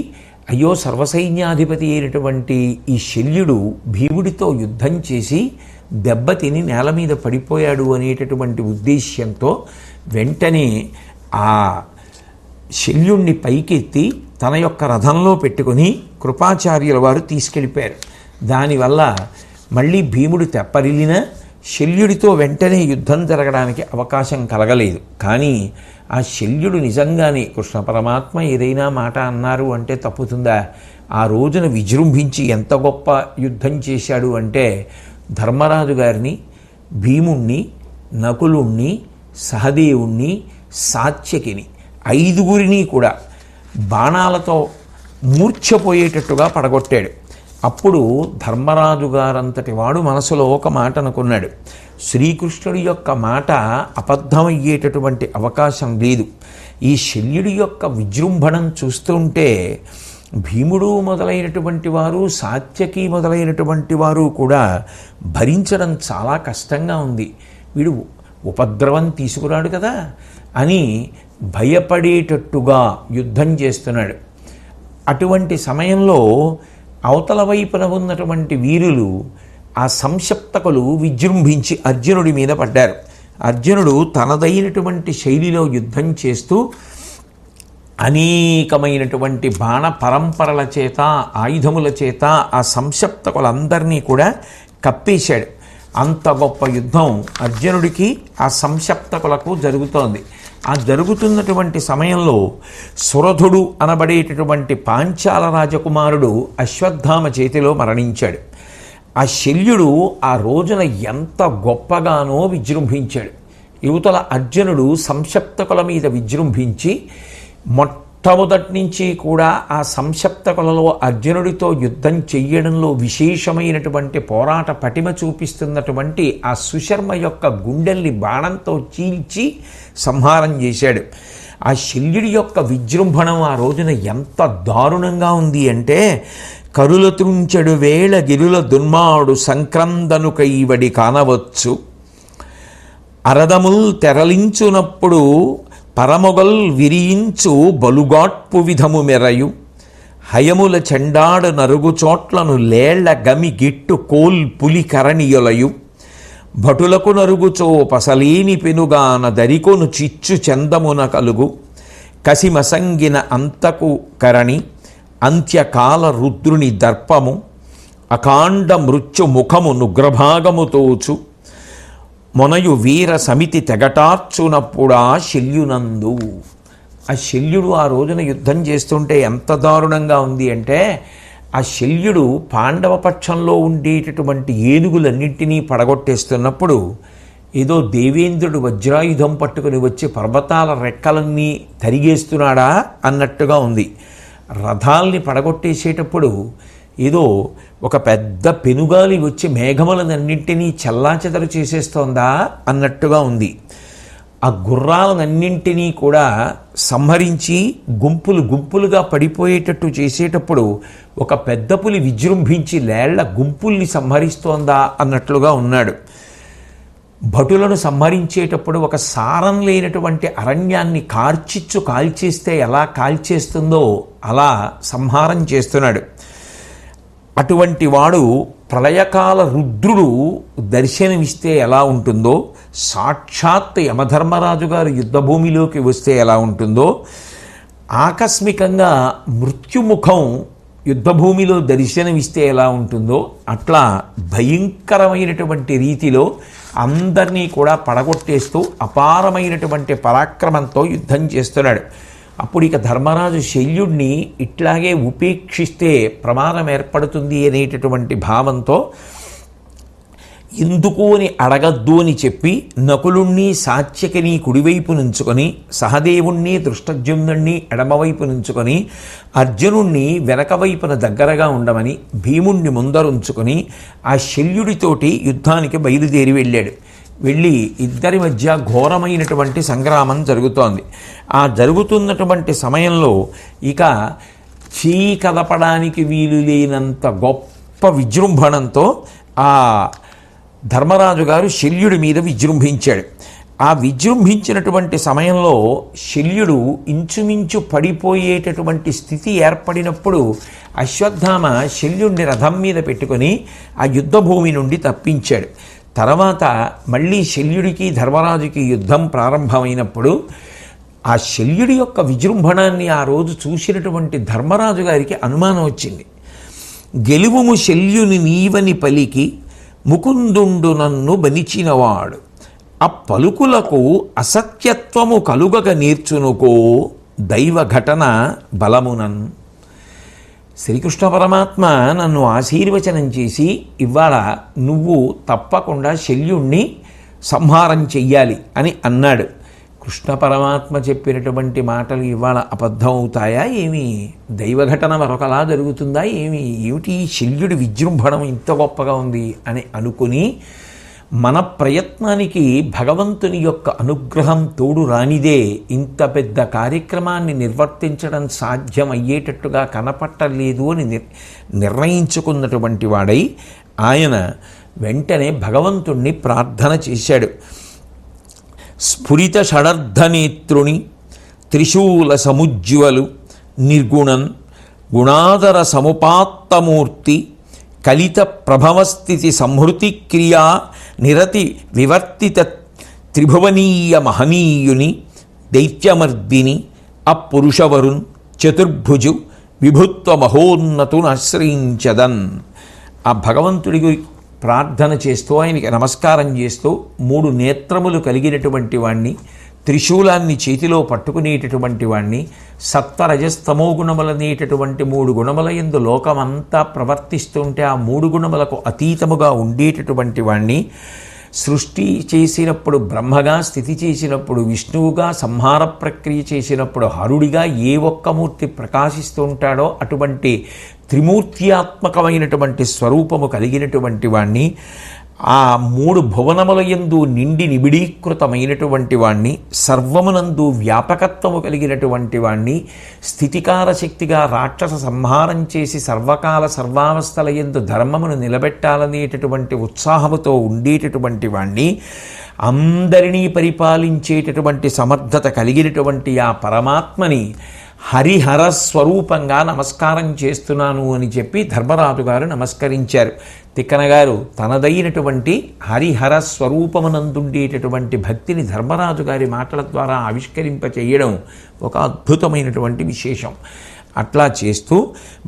అయ్యో సర్వసైన్యాధిపతి అయినటువంటి ఈ శల్యుడు భీముడితో యుద్ధం చేసి దెబ్బతిని నేల మీద పడిపోయాడు అనేటటువంటి ఉద్దేశ్యంతో వెంటనే ఆ శల్యుణ్ణి పైకెత్తి తన యొక్క రథంలో పెట్టుకొని కృపాచార్యుల వారు తీసుకెళ్ళిపోయారు. దానివల్ల మళ్ళీ భీముడు తెప్పరిల్లిన శల్యుడితో వెంటనే యుద్ధం జరగడానికి అవకాశం కలగలేదు. కానీ ఆ శల్యుడు నిజంగానే కృష్ణ పరమాత్మ ఏదైనా మాట అన్నారు అంటే తప్పుతుందా? ఆ రోజున విజృంభించి ఎంత గొప్ప యుద్ధం చేశాడు అంటే ధర్మరాజు గారిని, భీముణ్ణి, నకులుణ్ణి, సహదేవుణ్ణి, సాత్యకిని 5గురిని కూడా బాణాలతో మూర్ఛపోయేటట్టుగా పడగొట్టాడు. అప్పుడు ధర్మరాజు గారంతటి వాడు మనసులో ఒక మాట అనుకున్నాడు, శ్రీకృష్ణుడి యొక్క మాట అబద్ధమయ్యేటటువంటి అవకాశం లేదు. ఈ శల్యుడి యొక్క విజృంభణం చూస్తుంటే భీముడు మొదలైనటువంటి వారు, సాత్యకి మొదలైనటువంటి వారు కూడా భరించడం చాలా కష్టంగా ఉంది. వీడు ఉపద్రవం తీసుకురాడు కదా అని భయపడేటట్టుగా యుద్ధం చేస్తున్నాడు. అటువంటి సమయంలో అవతల వైపున ఉన్నటువంటి వీరులు, ఆ సంశప్తకులు విజృంభించి అర్జునుడి మీద పడ్డారు. అర్జునుడు తనదైనటువంటి శైలిలో యుద్ధం చేస్తూ అనేకమైనటువంటి బాణ పరంపరల చేత, ఆయుధముల చేత ఆ సంశప్తకులందరినీ కూడా కప్పేశాడు. అంత గొప్ప యుద్ధం అర్జునుడికి ఆ సంశప్తకులకు జరుగుతోంది. ఆ జరుగుతున్నటువంటి సమయంలో సురధుడు అనబడేటటువంటి పాంచాల రాజకుమారుడు అశ్వత్థామ చేతిలో మరణించాడు. ఆ శల్యుడు ఆ రోజున ఎంత గొప్పగానో విజృంభించాడు. యువతల అర్జునుడు సంశప్తకుల మీద విజృంభించి మొట్టమొదటి నుంచి కూడా ఆ సంశప్తకులలో అర్జునుడితో యుద్ధం చెయ్యడంలో విశేషమైనటువంటి పోరాట పటిమ చూపిస్తున్నటువంటి ఆ సుశర్మ యొక్క గుండెల్ని బాణంతో చీల్చి సంహారం చేశాడు. ఆ శల్యుడి యొక్క విజృంభణం ఆ రోజున ఎంత దారుణంగా ఉంది అంటే, కరుల త్రుంచెడు వేళ గిరుల దుర్మాడు సంక్రందను కైవడి కానవచ్చు, అరదముల్ తెరలించునప్పుడు పరమొగల్ విరియించు బలుగాట్పు విధము మెరయు, హయముల చెండాడ నరుగు చోట్లను లేళ్ల గమి గిట్టు కోల్ పులి కరణియులయు, భటులకు నరుగుచో పసలేని పెనుగాన దరికొను చిచ్చు చందమున కలుగు, కసిమసంగిన అంతకు కరణి అంత్యకాల రుద్రుని దర్పము, అకాండ మృత్యు ముఖము నుగ్రభాగము తోచు, మొనయు వీర సమితి తెగటార్చునప్పుడా శల్యునందు. ఆ శల్యుడు ఆ రోజున యుద్ధం చేస్తుంటే ఎంత దారుణంగా ఉంది అంటే, ఆ శల్యుడు పాండవ పక్షంలో ఉండేటటువంటి ఏనుగులన్నింటినీ పడగొట్టేస్తున్నప్పుడు ఏదో దేవేంద్రుడు వజ్రాయుధం పట్టుకుని వచ్చి పర్వతాల రెక్కలన్నీ తరిగేస్తున్నాడా అన్నట్టుగా ఉంది. రథాల్ని పడగొట్టేసేటప్పుడు ఏదో ఒక పెద్ద పెనుగాలి వచ్చి మేఘములనన్నింటినీ చెల్లాచెదరు చేసేస్తోందా అన్నట్టుగా ఉంది. ఆ గుర్రాలనన్నింటినీ కూడా సంహరించి గుంపులు గుంపులుగా పడిపోయేటట్టు చేసేటప్పుడు ఒక పెద్ద పులి విజృంభించి లేళ్ల గుంపుల్ని సంహరిస్తోందా అన్నట్లుగా ఉన్నాడు. భటులను సంహరించేటప్పుడు ఒక సారం లేనటువంటి అరణ్యాన్ని కార్చిచ్చు కాల్చేస్తే ఎలా కాల్చేస్తుందో అలా సంహారం చేస్తున్నాడు. అటువంటి వాడు ప్రళయకాల రుద్రుడు దర్శనమిస్తే ఎలా ఉంటుందో, సాక్షాత్ యమధర్మరాజు గారు యుద్ధభూమిలోకి వస్తే ఎలా ఉంటుందో, ఆకస్మికంగా మృత్యుముఖం యుద్ధభూమిలో దర్శనమిస్తే ఎలా ఉంటుందో అట్లా భయంకరమైనటువంటి రీతిలో అందరినీ కూడా పడగొట్టేస్తూ అపారమైనటువంటి పరాక్రమంతో యుద్ధం చేస్తున్నాడు. అప్పుడు ఇక ధర్మరాజు శల్యుడిని ఇట్లాగే ఉపేక్షిస్తే ప్రమాదం ఏర్పడుతుంది అనేటటువంటి భావంతో ఎందుకు అని అడగద్దు అని చెప్పి నకులుణ్ణి సాత్యకిని కుడివైపు నుంచుకొని, సహదేవుణ్ణి దృష్టద్యుమ్నుణ్ణి ఎడమవైపు నుంచుకొని, అర్జునుణ్ణి వెనక వైపున దగ్గరగా ఉండమని భీముణ్ణి ముందరుంచుకొని ఆ శల్యుడితోటి యుద్ధానికి బయలుదేరి వెళ్ళాడు. వెళ్ళి ఇద్దరి మధ్య ఘోరమైనటువంటి సంగ్రామం జరుగుతోంది. ఆ జరుగుతున్నటువంటి సమయంలో ఇక చేయి కదపడానికి వీలు లేనంత గొప్ప విజృంభణంతో ఆ ధర్మరాజు గారు శల్యుడి మీద విజృంభించాడు. ఆ విజృంభించినటువంటి సమయంలో శల్యుడు ఇంచుమించు పడిపోయేటటువంటి స్థితి ఏర్పడినప్పుడు అశ్వత్థామ శల్యుడిని రథం మీద పెట్టుకొని ఆ యుద్ధభూమి నుండి తప్పించాడు. తర్వాత మళ్ళీ శల్యుడికి ధర్మరాజుకి యుద్ధం ప్రారంభమైనప్పుడు ఆ శల్యుడి యొక్క విజృంభణాన్ని ఆ రోజు చూసినటువంటి ధర్మరాజు గారికి అనుమానం వచ్చింది. గెలువుము శల్యుని నీవని పలికి ముకుందుండు నన్ను బనిచినవాడు, ఆ పలుకులకు అసత్యత్వము కలుగక నేర్చునుకో దైవ ఘటన బలమునన్. శ్రీకృష్ణ పరమాత్మ నన్ను ఆశీర్వచనం చేసి ఇవాళ నువ్వు తప్పకుండా శల్యుణ్ణి సంహారం చెయ్యాలి అని అన్నాడు. కృష్ణ పరమాత్మ చెప్పినటువంటి మాటలు ఇవాళ అబద్ధం అవుతాయా ఏమి? దైవఘటన మరొకలా జరుగుతుందా ఏమి? ఏమిటి శల్యుడి విజృంభణం ఇంత గొప్పగా ఉంది అని అనుకుని మన ప్రయత్నానికి భగవంతుని యొక్క అనుగ్రహం తోడు రానిదే ఇంత పెద్ద కార్యక్రమాన్ని నిర్వర్తించడం సాధ్యమయ్యేటట్టుగా కనపట్టలేదు అని నిర్ణయించుకున్నటువంటి వాడై ఆయన వెంటనే భగవంతుణ్ణి ప్రార్థన చేశాడు. స్ఫురిత షడర్ధనేత్రుని త్రిశూల సముజ్వలు నిర్గుణన్ గుణాదర సముపాత్తమూర్తి కలిత ప్రభవస్థితి సంహృతి క్రియా నిరతి వివర్తిత త్రిభువనీయ మహనీయుని దైత్యమర్దిని అపురుషవరున్ చతుర్భుజు విభుత్వ మహోన్నతునాశ్రయించదన్. ఆ భగవంతుడికి ప్రార్థన చేస్తూ ఆయనకి నమస్కారం చేస్తూ 3 నేత్రములు కలిగినటువంటి వాణ్ణి, త్రిశూలాన్ని చేతిలో పట్టుకునేటటువంటి వాణ్ణి, సత్వరజస్తమో గుణములనేటటువంటి 3 గుణముల యందు లోకమంతా ప్రవర్తిస్తుంటే ఆ 3 గుణములకు అతీతముగా ఉండేటటువంటి వాణ్ణి, సృష్టి చేసినప్పుడు బ్రహ్మగా, స్థితి చేసినప్పుడు విష్ణువుగా, సంహార ప్రక్రియ చేసినప్పుడు హరుడిగా ఏ ఒక్క మూర్తి ప్రకాశిస్తూ ఉంటాడో అటువంటి త్రిమూర్త్యాత్మకమైనటువంటి స్వరూపము కలిగినటువంటి వాణ్ణి, ఆ 3 భువనముల యందు నిండి నిబిడీకృతమైనటువంటి వాణ్ణి, సర్వమునందు వ్యాపకత్వము కలిగినటువంటి వాణ్ణి, స్థితికార శక్తిగా రాక్షస సంహారం చేసి సర్వకాల సర్వావస్థల యందు ధర్మమును నిలబెట్టాలనేటటువంటి ఉత్సాహముతో ఉండేటటువంటి వాణ్ణి, అందరినీ పరిపాలించేటటువంటి సమర్థత కలిగినటువంటి ఆ పరమాత్మని హరిహర స్వరూపంగా నమస్కారం చేస్తున్నాను అని చెప్పి ధర్మరాజు గారు నమస్కరించారు. తిక్కన గారు తనదైనటువంటి హరిహర స్వరూపమునందుండేటటువంటి భక్తిని ధర్మరాజు గారి మాటల ద్వారా ఆవిష్కరింప చేయడం ఒక అద్భుతమైనటువంటి విశేషం. అట్లా చేస్తూ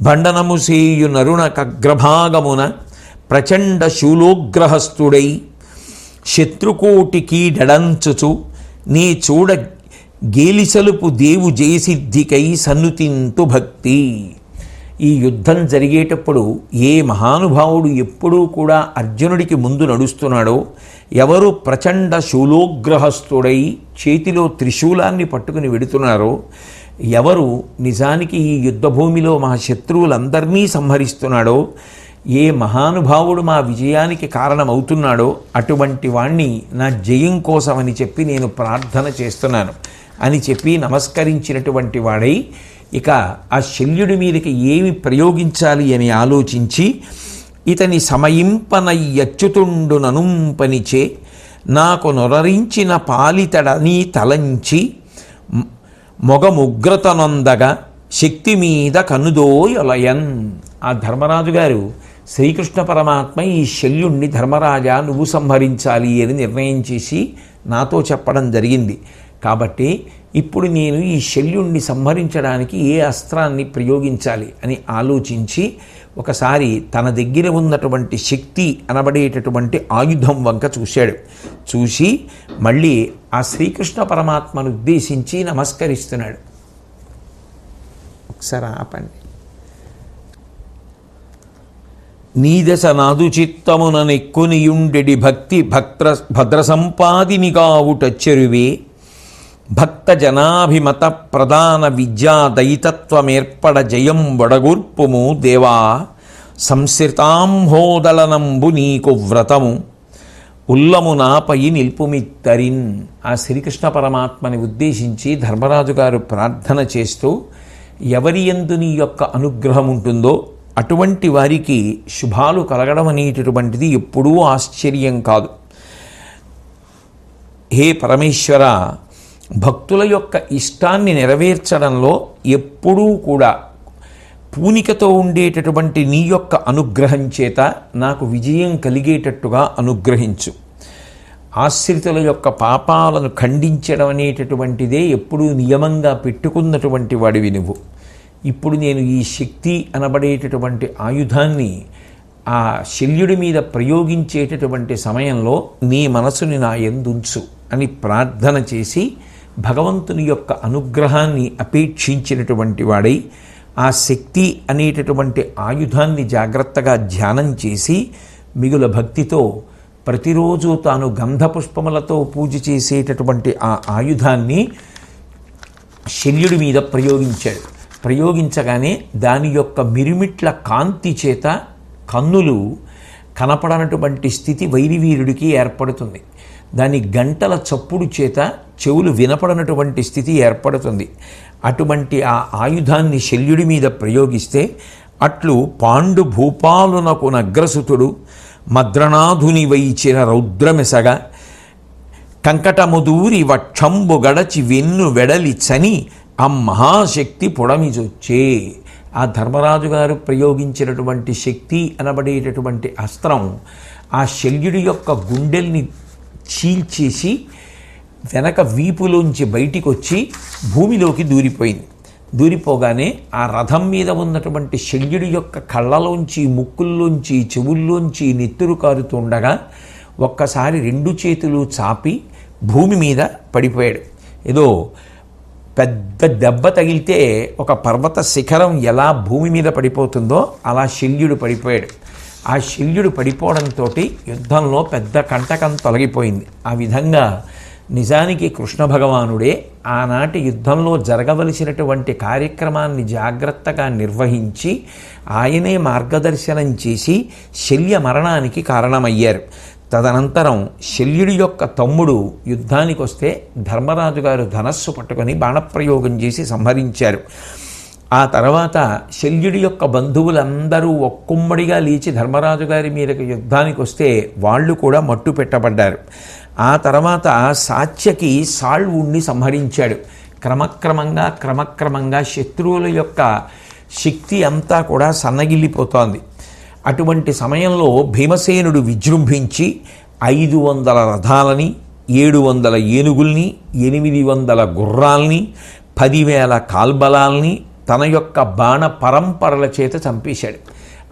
బండనము సేయు నరుణ కగ్రభాగమున ప్రచండ శూలోగ్రహస్థుడై శత్రుకోటి కీడడంచుచు నీ చూడ గేలిసలుపు దేవు జయసిద్ధికై సన్నుతింతు భక్తి. ఈ యుద్ధం జరిగేటప్పుడు ఏ మహానుభావుడు ఎప్పుడూ కూడా అర్జునుడికి ముందు నడుస్తున్నాడో, ఎవరు ప్రచండ శూలోగ్రహస్థుడై చేతిలో త్రిశూలాన్ని పట్టుకుని వెడుతున్నారో, ఎవరు నిజానికి ఈ యుద్ధభూమిలో మా శత్రువులందరినీ సంహరిస్తున్నాడో, ఏ మహానుభావుడు మా విజయానికి కారణమవుతున్నాడో అటువంటి వాణ్ణి నా జయం కోసమని చెప్పి నేను ప్రార్థన చేస్తున్నాను అని చెప్పి నమస్కరించినటువంటి వాడై ఇక ఆ శల్యుడి మీదకి ఏమి ప్రయోగించాలి అని ఆలోచించి ఇతని సమయింపనయ్యచ్యుతుండు ననుంపనిచే నాకు నొరరించిన పాలితడని తలంచి మొగముగ్రతనొందగా శక్తి మీద కనుదోయొలయన్. ఆ ధర్మరాజు గారు శ్రీకృష్ణ పరమాత్మ ఈ శల్యుణ్ణి ధర్మరాజా నువ్వు సంహరించాలి అని నిర్ణయం చేసి నాతో చెప్పడం జరిగింది. కాబట్టి ఇప్పుడు నేను ఈ శల్యుణ్ణి సంహరించడానికి ఏ అస్త్రాన్ని ప్రయోగించాలి అని ఆలోచించి ఒకసారి తన దగ్గర ఉన్నటువంటి శక్తి అనబడేటటువంటి ఆయుధం వంక చూశాడు. చూసి మళ్ళీ ఆ శ్రీకృష్ణ పరమాత్మను ఉద్దేశించి నమస్కరిస్తున్నాడు. ఒకసారి ఆపండి. నీదశ నాదు చిత్తమున నెక్కునియుండెడి భక్తి భద్ర సంపాదిని కావుటచ్చరువే భక్త జనాభిమత ప్రధాన విద్యా దయితత్వమేర్పడ జయం వడగూర్పుము దేవా సంశ్రితాంహోదలనంబు నీకు వ్రతము ఉల్లమునాపై నిల్పుమిత్తరిన్. ఆ శ్రీకృష్ణ పరమాత్మని ఉద్దేశించి ధర్మరాజు గారు ప్రార్థన చేస్తూ, ఎవరి యందు నీ యొక్క అనుగ్రహం ఉంటుందో అటువంటి వారికి శుభాలు కలగడం అనేటటువంటిది ఎప్పుడూ ఆశ్చర్యం కాదు. హే పరమేశ్వర, భక్తుల యొక్క ఇష్టాన్ని నెరవేర్చడంలో ఎప్పుడూ కూడా పూనికతో ఉండేటటువంటి నీ యొక్క అనుగ్రహం చేత నాకు విజయం కలిగేటట్టుగా అనుగ్రహించు. ఆశ్రితుల యొక్క పాపాలను ఖండించడం అనేటటువంటిదే ఎప్పుడూ నియమంగా పెట్టుకున్నటువంటి వాడివి నువ్వు. ఇప్పుడు నేను ఈ శక్తి అనబడేటటువంటి ఆయుధాన్ని ఆ శల్యుడి మీద ప్రయోగించేటటువంటి సమయంలో నీ మనసుని నా యందుంచు అని ప్రార్థన చేసి భగవంతుని యొక్క అనుగ్రహాన్ని అపేక్షించినటువంటి వాడై ఆ శక్తి అనేటటువంటి ఆయుధాన్ని జాగ్రత్తగా ధ్యానం చేసి మిగుల భక్తితో ప్రతిరోజు తాను గంధపుష్పములతో పూజ చేసేటటువంటి ఆ ఆయుధాన్ని శల్యుడి మీద ప్రయోగించాడు. ప్రయోగించగానే దాని యొక్క మిరుమిట్ల కాంతి చేత కన్నులు కనపడనటువంటి స్థితి వైరివీరుడికి ఏర్పడుతుంది. దాని గంటల చప్పుడు చేత చెవులు వినపడనటువంటి స్థితి ఏర్పడుతుంది. అటువంటి ఆ ఆయుధాన్ని శల్యుడి మీద ప్రయోగిస్తే అట్లు పాండు భూపాలునకు నగ్రసుతుడు మద్రనాథుని వైచిన రౌద్రమెసగా కంకటముదూరి వక్షంబు గడచి వెన్ను వెడలి చని ఆ మహాశక్తి పొడమిజొచ్చే. ఆ ధర్మరాజు గారు ప్రయోగించినటువంటి శక్తి అనబడేటటువంటి అస్త్రం ఆ శల్యుడి యొక్క గుండెల్ని చీల్చేసి వెనక వీపులోంచి బయటికి వచ్చి భూమిలోకి దూరిపోయింది. దూరిపోగానే ఆ రథం మీద ఉన్నటువంటి శల్యుడి యొక్క కళ్ళలోంచి, ముక్కుల్లోంచి, చెవుల్లోంచి నెత్తురు కారుతుండగా ఒక్కసారి రెండు చేతులు చాపి భూమి మీద పడిపోయాడు. ఏదో పెద్ద దెబ్బ తగిలితే ఒక పర్వత శిఖరం ఎలా భూమి మీద పడిపోతుందో అలా శల్యుడు పడిపోయాడు. ఆ శల్యుడు పడిపోవడంతో యుద్ధంలో పెద్ద కంటకం తొలగిపోయింది. ఆ విధంగా నిజానికి కృష్ణ భగవానుడే ఆనాటి యుద్ధంలో జరగవలసినటువంటి కార్యక్రమాన్ని జాగ్రత్తగా నిర్వహించి ఆయనే మార్గదర్శనం చేసి శల్య మరణానికి కారణమయ్యారు. తదనంతరం శల్యుడి యొక్క తమ్ముడు యుద్ధానికి వస్తే ధర్మరాజు గారు ధనస్సు పట్టుకొని బాణప్రయోగం చేసి సంహరించారు. ఆ తర్వాత శల్యుడి యొక్క బంధువులందరూ ఒక్కొమ్మడిగా లేచి ధర్మరాజు గారి మీదకి యుద్ధానికి వస్తే వాళ్ళు కూడా మట్టు పెట్టబడ్డారు. ఆ తర్వాత సాత్యకి సాళ్వుణ్ణి సంహరించాడు. క్రమక్రమంగా శత్రువుల యొక్క శక్తి అంతా కూడా సన్నగిల్లిపోతోంది. అటువంటి సమయంలో భీమసేనుడు విజృంభించి 500 రథాలని, 700 ఏనుగుల్ని, 800 గుర్రాల్ని, 10,000 కాల్బలాల్ని తన యొక్క బాణ పరంపరల చేత చంపేశాడు.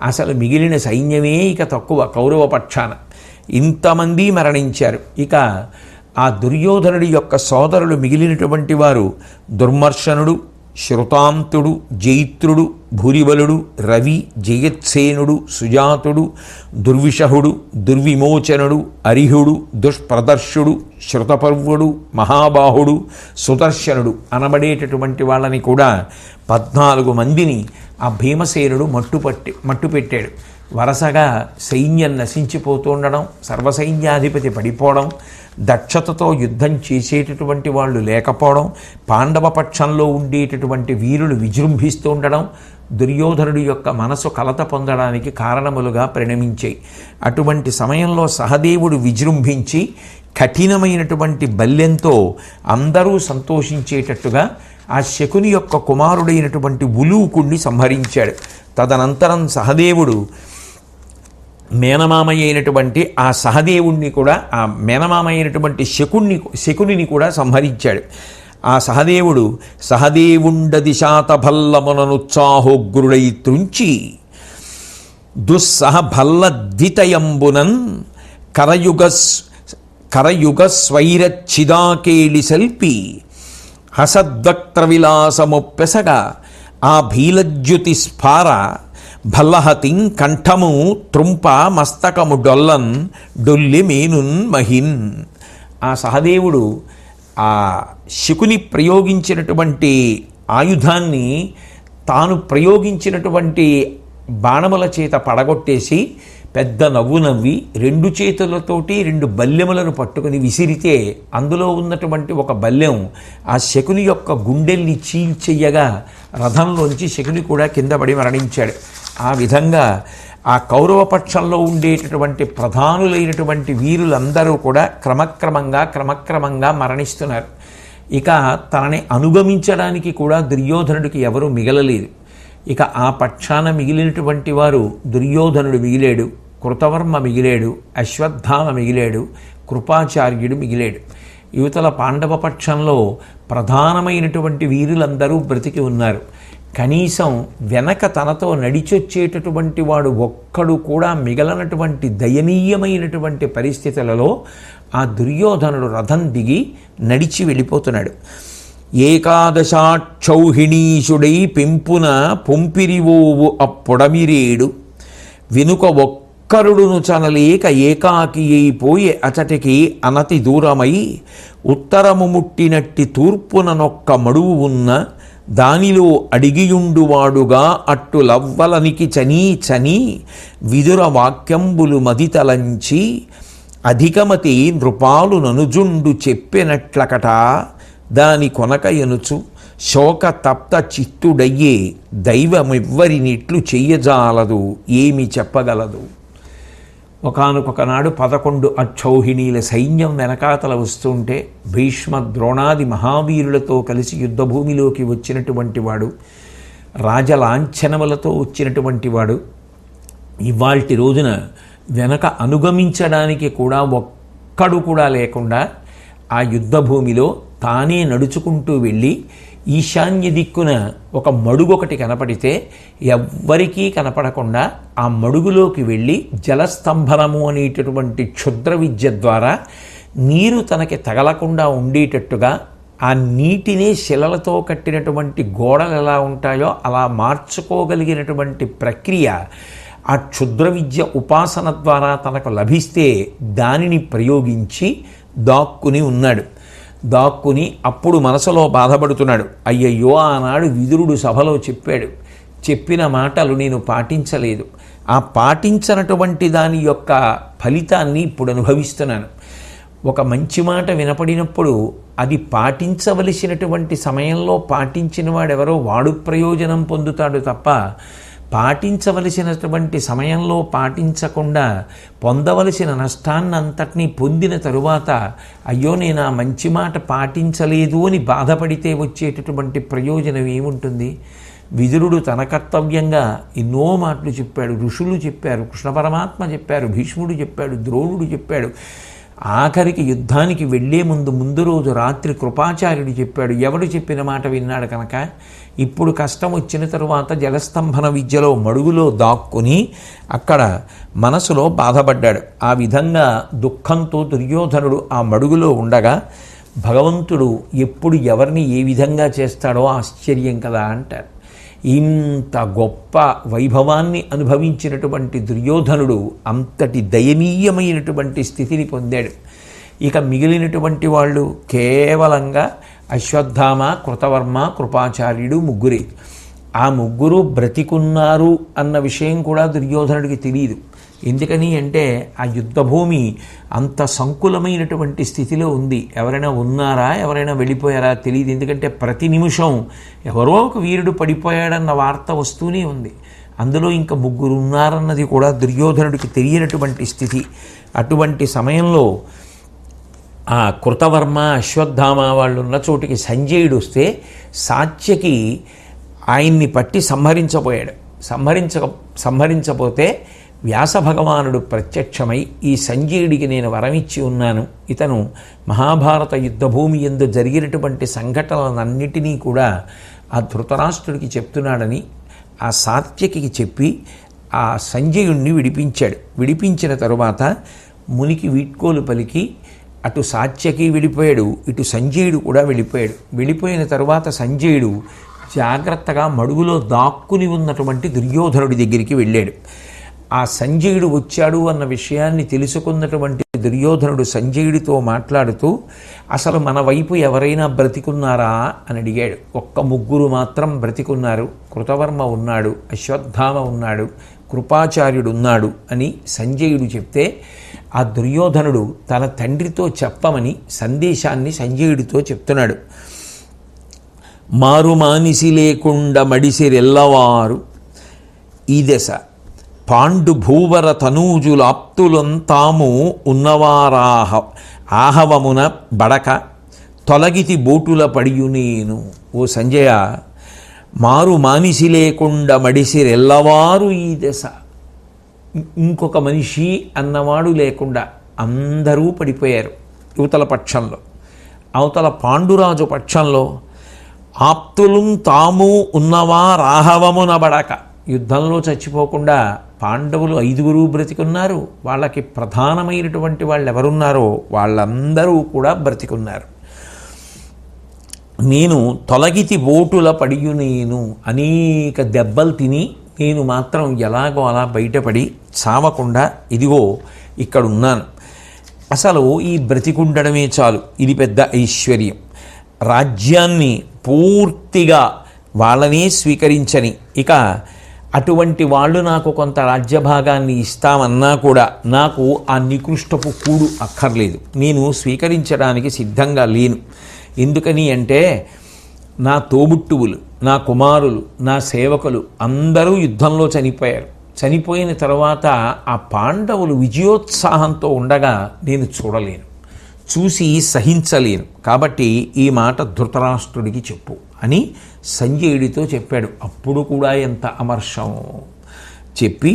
అసలు మిగిలిన సైన్యమే ఇక తక్కువ కౌరవ పక్షాన. ఇంతమంది మరణించారు. ఇక ఆ దుర్యోధనుడి యొక్క సోదరులు మిగిలినటువంటి వారు దుర్మర్శనుడు, శృతాంతుడు, జైత్రుడు, భూరిబలుడు, రవి, జయత్సేనుడు, సుజాతుడు, దుర్విషహుడు, దుర్విమోచనుడు, అరిహుడు, దుష్ప్రదర్శుడు, శృతపర్వుడు, మహాబాహుడు, సుదర్శనుడు అనబడేటటువంటి వాళ్ళని కూడా 14 మందిని ఆ భీమసేనుడు మట్టుపెట్టాడు. వరుసగా సైన్యం నశించిపోతుండడం, సర్వసైన్యాధిపతి పడిపోవడం, దక్షతతో యుద్ధం చేసేటటువంటి వాళ్ళు లేకపోవడం, పాండవ పక్షంలో ఉండేటటువంటి వీరులు విజృంభిస్తూ ఉండడం దుర్యోధనుడి యొక్క మనసు కలత పొందడానికి కారణములుగా పరిణమించాయి. అటువంటి సమయంలో సహదేవుడు విజృంభించి కఠినమైనటువంటి బల్యంతో అందరూ సంతోషించేటట్టుగా ఆ శకుని యొక్క కుమారుడైనటువంటి ఉలూకుణ్ణి సంహరించాడు. తదనంతరం సహదేవుడు మేనమామయ్యైనటువంటి ఆ సహదేవుణ్ణి కూడా, ఆ మేనమామయ్యైనటువంటి శకునిని కూడా సంహరించాడు. ఆ సహదేవుడు సహదేవుండది శాతభల్లముననుత్సాహోగ్రుడై త్రుంచి దుస్సహ భల్లద్వితయంబునన్ కరయుగ స్వైరచ్చిదాకేళి సల్పి హసద్వక్త్ర విలాసమొప్పెసగా ఆ భీలజ్యుతి స్ఫార భల్లహతిం కంఠము త్రుంప మస్తకము డొల్లన్ డొల్లి మేనున్ మహిన్. ఆ సహదేవుడు ఆ శకుని ప్రయోగించినటువంటి ఆయుధాన్ని తాను ప్రయోగించినటువంటి బాణముల చేత పడగొట్టేసి పెద్ద నవ్వు నవ్వి 2 చేతులతోటి 2 బల్లెములను పట్టుకుని విసిరితే అందులో ఉన్నటువంటి ఒక బల్లెం ఆ శకుని యొక్క గుండెల్ని చీల్చెయ్యగా రథంలోంచి శకుని కూడా కింద పడి మరణించాడు. ఆ విధంగా ఆ కౌరవ పక్షంలో ఉండేటటువంటి ప్రధానులైనటువంటి వీరులందరూ కూడా క్రమక్రమంగా మరణిస్తున్నారు. ఇక తనని అనుగమించడానికి కూడా దుర్యోధనుడికి ఎవరూ మిగలలేదు. ఇక ఆ పక్షాన మిగిలినటువంటి వారు దుర్యోధనుడు మిగిలేడు, కృతవర్మ మిగిలేడు, అశ్వత్థామ మిగిలేడు, కృపాచార్యుడు మిగిలేడు. యువతల పాండవ పక్షంలో ప్రధానమైనటువంటి వీరులందరూ బ్రతికి ఉన్నారు. కనీసం వెనక తనతో నడిచొచ్చేటటువంటి వాడు ఒక్కడు కూడా మిగలనటువంటి దయనీయమైనటువంటి పరిస్థితులలో ఆ దుర్యోధనుడు రథం దిగి నడిచి వెళ్ళిపోతున్నాడు. ఏకాదశాక్షౌహిణీషుడై పెంపున పొంపిరివోవు అప్పుడమిరేడు వెనుక ఒక్కరుడును చనలేక ఏకాకి అయిపోయి అచటికి అనతి దూరమై ఉత్తరము ముట్టినట్టి తూర్పున నొక్క మడువు ఉన్న దానిలో అడిగియుండువాడుగా అట్టు లవ్వలనికి చనీ విదుర వాక్యంబులు మదితలంచి అధికమతి నృపాలు ననుజుండు చెప్పినట్లకట దాని కొనక ఎనుచు శోక తప్త చిత్తుడయ్యే దైవమివ్వరినిట్లు చెయ్యజాలదు ఏమి చెప్పగలదు. ఒకానొకనాడు 11 అక్షౌహిణీల సైన్యం వెనకాతల వస్తుంటే భీష్మ ద్రోణాది మహావీరులతో కలిసి యుద్ధభూమిలోకి వచ్చినటువంటి వాడు, రాజలాంఛనములతో వచ్చినటువంటి వాడు ఇవాల్టి రోజున వెనక అనుగమించడానికి కూడా ఒక్కడు కూడా లేకుండా ఆ యుద్ధభూమిలో తానే నడుచుకుంటూ వెళ్ళి ఈశాన్య దిక్కున ఒక మడుగొకటి కనపడితే ఎవ్వరికీ కనపడకుండా ఆ మడుగులోకి వెళ్ళి జలస్తంభనము అనేటటువంటి క్షుద్ర విద్య ద్వారా నీరు తనకి తగలకుండా ఉండేటట్టుగా ఆ నీటిని శిలలతో కట్టినటువంటి గోడలు ఎలా ఉంటాయో అలా మార్చుకోగలిగినటువంటి ప్రక్రియ ఆ క్షుద్ర విద్య ఉపాసన ద్వారా తనకు లభిస్తే దానిని ప్రయోగించి దాక్కుని ఉన్నాడు. దాక్కుని అప్పుడు మనసులో బాధపడుతున్నాడు. అయ్యయ్యో, ఆనాడు విదురుడు సభలో చెప్పాడు, చెప్పిన మాటలు నేను పాటించలేదు, ఆ పాటించనటువంటి దాని యొక్క ఫలితాన్ని ఇప్పుడు అనుభవిస్తున్నాను. ఒక మంచి మాట వినపడినప్పుడు అది పాటించవలసినటువంటి సమయంలో పాటించిన వాడెవరో వాడు ప్రయోజనం పొందుతాడు తప్ప పాటించవలసినటువంటి సమయంలో పాటించకుండా పొందవలసిన నష్టాన్నంతటినీ పొందిన తరువాత అయ్యో నేను ఆ మంచి మాట పాటించలేదు అని బాధపడితే వచ్చేటటువంటి ప్రయోజనం ఏముంటుంది? విదురుడు తన కర్తవ్యంగా ఎన్నో మాటలు చెప్పాడు, ఋషులు చెప్పారు, కృష్ణ పరమాత్మ చెప్పారు, భీష్ముడు చెప్పాడు, ద్రోణుడు చెప్పాడు. ఆఖరికి యుద్ధానికి వెళ్లే ముందు రోజు రాత్రి కృపాచార్యుడు చెప్పాడు. ఎవడు చెప్పిన మాట విన్నాడు కనుక ఇప్పుడు కష్టం వచ్చిన తరువాత జలస్తంభన విద్యలో మడుగులో దాక్కుని అక్కడ మనసులో బాధపడ్డాడు. ఆ విధంగా దుఃఖంతో దుర్యోధనుడు ఆ మడుగులో ఉండగా భగవంతుడు ఎప్పుడు ఎవరిని ఏ విధంగా చేస్తాడో ఆశ్చర్యం కదా అంటారు. ఇంత గొప్ప వైభవాన్ని అనుభవించినటువంటి దుర్యోధనుడు అంతటి దయనీయమైనటువంటి స్థితిని పొందాడు. ఇక మిగిలినటువంటి వాళ్ళు కేవలంగా అశ్వత్థామ, కృతవర్మ, కృపాచార్యుడు ముగ్గురే. ఆ ముగ్గురు బ్రతికున్నారు అన్న విషయం కూడా దుర్యోధనుడికి తెలియదు. ఎందుకని అంటే ఆ యుద్ధభూమి అంత సంకులమైనటువంటి స్థితిలో ఉంది. ఎవరైనా ఉన్నారా, ఎవరైనా వెళ్ళిపోయారా తెలియదు. ఎందుకంటే ప్రతి నిమిషం ఎవరో ఒక వీరుడు పడిపోయాడన్న వార్త వస్తూనే ఉంది. అందులో ఇంకా ముగ్గురు ఉన్నారన్నది కూడా దుర్యోధనుడికి తెలియనటువంటి స్థితి. అటువంటి సమయంలో ఆ కృతవర్మ, అశ్వత్థామ వాళ్ళు ఉన్న చోటికి సంజయుడు వస్తే సాత్యకి ఆయన్ని పట్టి సంహరించపోతే వ్యాస భగవానుడు ప్రత్యక్షమై ఈ సంజయుడికి నేను వరమిచ్చి ఉన్నాను, ఇతను మహాభారత యుద్ధభూమి యందు జరిగినటువంటి సంఘటనలన్నిటినీ కూడా ఆ ధృతరాష్ట్రుడికి చెప్తున్నాడని ఆ సాత్యకి చెప్పి ఆ సంజయుణ్ణి విడిపించాడు. విడిపించిన తరువాత మునికి వీడ్కోలు పలికి అటు సాత్యకి వెళ్ళిపోయాడు, ఇటు సంజయుడు కూడా వెళ్ళిపోయాడు. వెళ్ళిపోయిన తరువాత సంజయుడు జాగ్రత్తగా మడుగులో దాక్కుని ఉన్నటువంటి దుర్యోధనుడి దగ్గరికి వెళ్ళాడు. ఆ సంజయుడు వచ్చాడు అన్న విషయాన్ని తెలుసుకున్నటువంటి దుర్యోధనుడు సంజయుడితో మాట్లాడుతూ అసలు మన వైపు ఎవరైనా బ్రతికున్నారా అని అడిగాడు. ఒక్క ముగ్గురు మాత్రం బ్రతికున్నారు. కృతవర్మ ఉన్నాడు, అశ్వత్థామ ఉన్నాడు, కృపాచార్యుడు ఉన్నాడు అని సంజయుడు చెప్తే ఆ దుర్యోధనుడు తన తండ్రితో చెప్పమని సందేశాన్ని సంజయుడితో చెప్తున్నాడు. మారు మానిసి లేకుండా మడిసిరెల్లవారు ఈ దశ పాండు భూవర తనూజులాప్తులంతాము ఉన్నవారాహ ఆహవమున బడక తొలగితి బోటుల పడియునేను. ఓ సంజయ, మారు మానిసి లేకుండా మడిసిరెల్లవారు ఈ దశ. ఇంకొక మనిషి అన్నవాడు లేకుండా అందరూ పడిపోయారు. యువతల పక్షంలో, అవతల పాండురాజు పక్షంలో ఆప్తులు తాము ఉన్నవా రాహవమున బడక. యుద్ధంలో చచ్చిపోకుండా పాండవులు 5 బ్రతికున్నారు. వాళ్ళకి ప్రధానమైనటువంటి వాళ్ళు ఎవరున్నారో వాళ్ళందరూ కూడా బ్రతికున్నారు. నేను తొలగితి బోటుల పడియునేను, అనేక దెబ్బలు తిని నేను మాత్రం ఎలాగో అలా బయటపడి చావకుండా ఇదిగో ఇక్కడున్నాను. అసలు ఈ బ్రతికుండడమే చాలు, ఇది పెద్ద ఐశ్వర్యం. రాజ్యాన్ని పూర్తిగా వాళ్ళనే స్వీకరించని, ఇక అటువంటి వాళ్ళు నాకు కొంత రాజ్యభాగాన్ని ఇస్తామన్నా కూడా నాకు ఆ నికృష్టపు కూడు అక్కర్లేదు. నేను స్వీకరించడానికి సిద్ధంగా లేను. ఎందుకని అంటే నా తోబుట్టువులు, నా కుమారులు, నా సేవకులు అందరూ యుద్ధంలో చనిపోయారు. చనిపోయిన తర్వాత ఆ పాండవులు విజయోత్సాహంతో ఉండగా నేను చూడలేను, చూసి సహించలేను. కాబట్టి ఈ మాట ధృతరాష్ట్రుడికి చెప్పు అని సంజయుడితో చెప్పాడు. అప్పుడు కూడా ఎంత అమర్షం చెప్పి,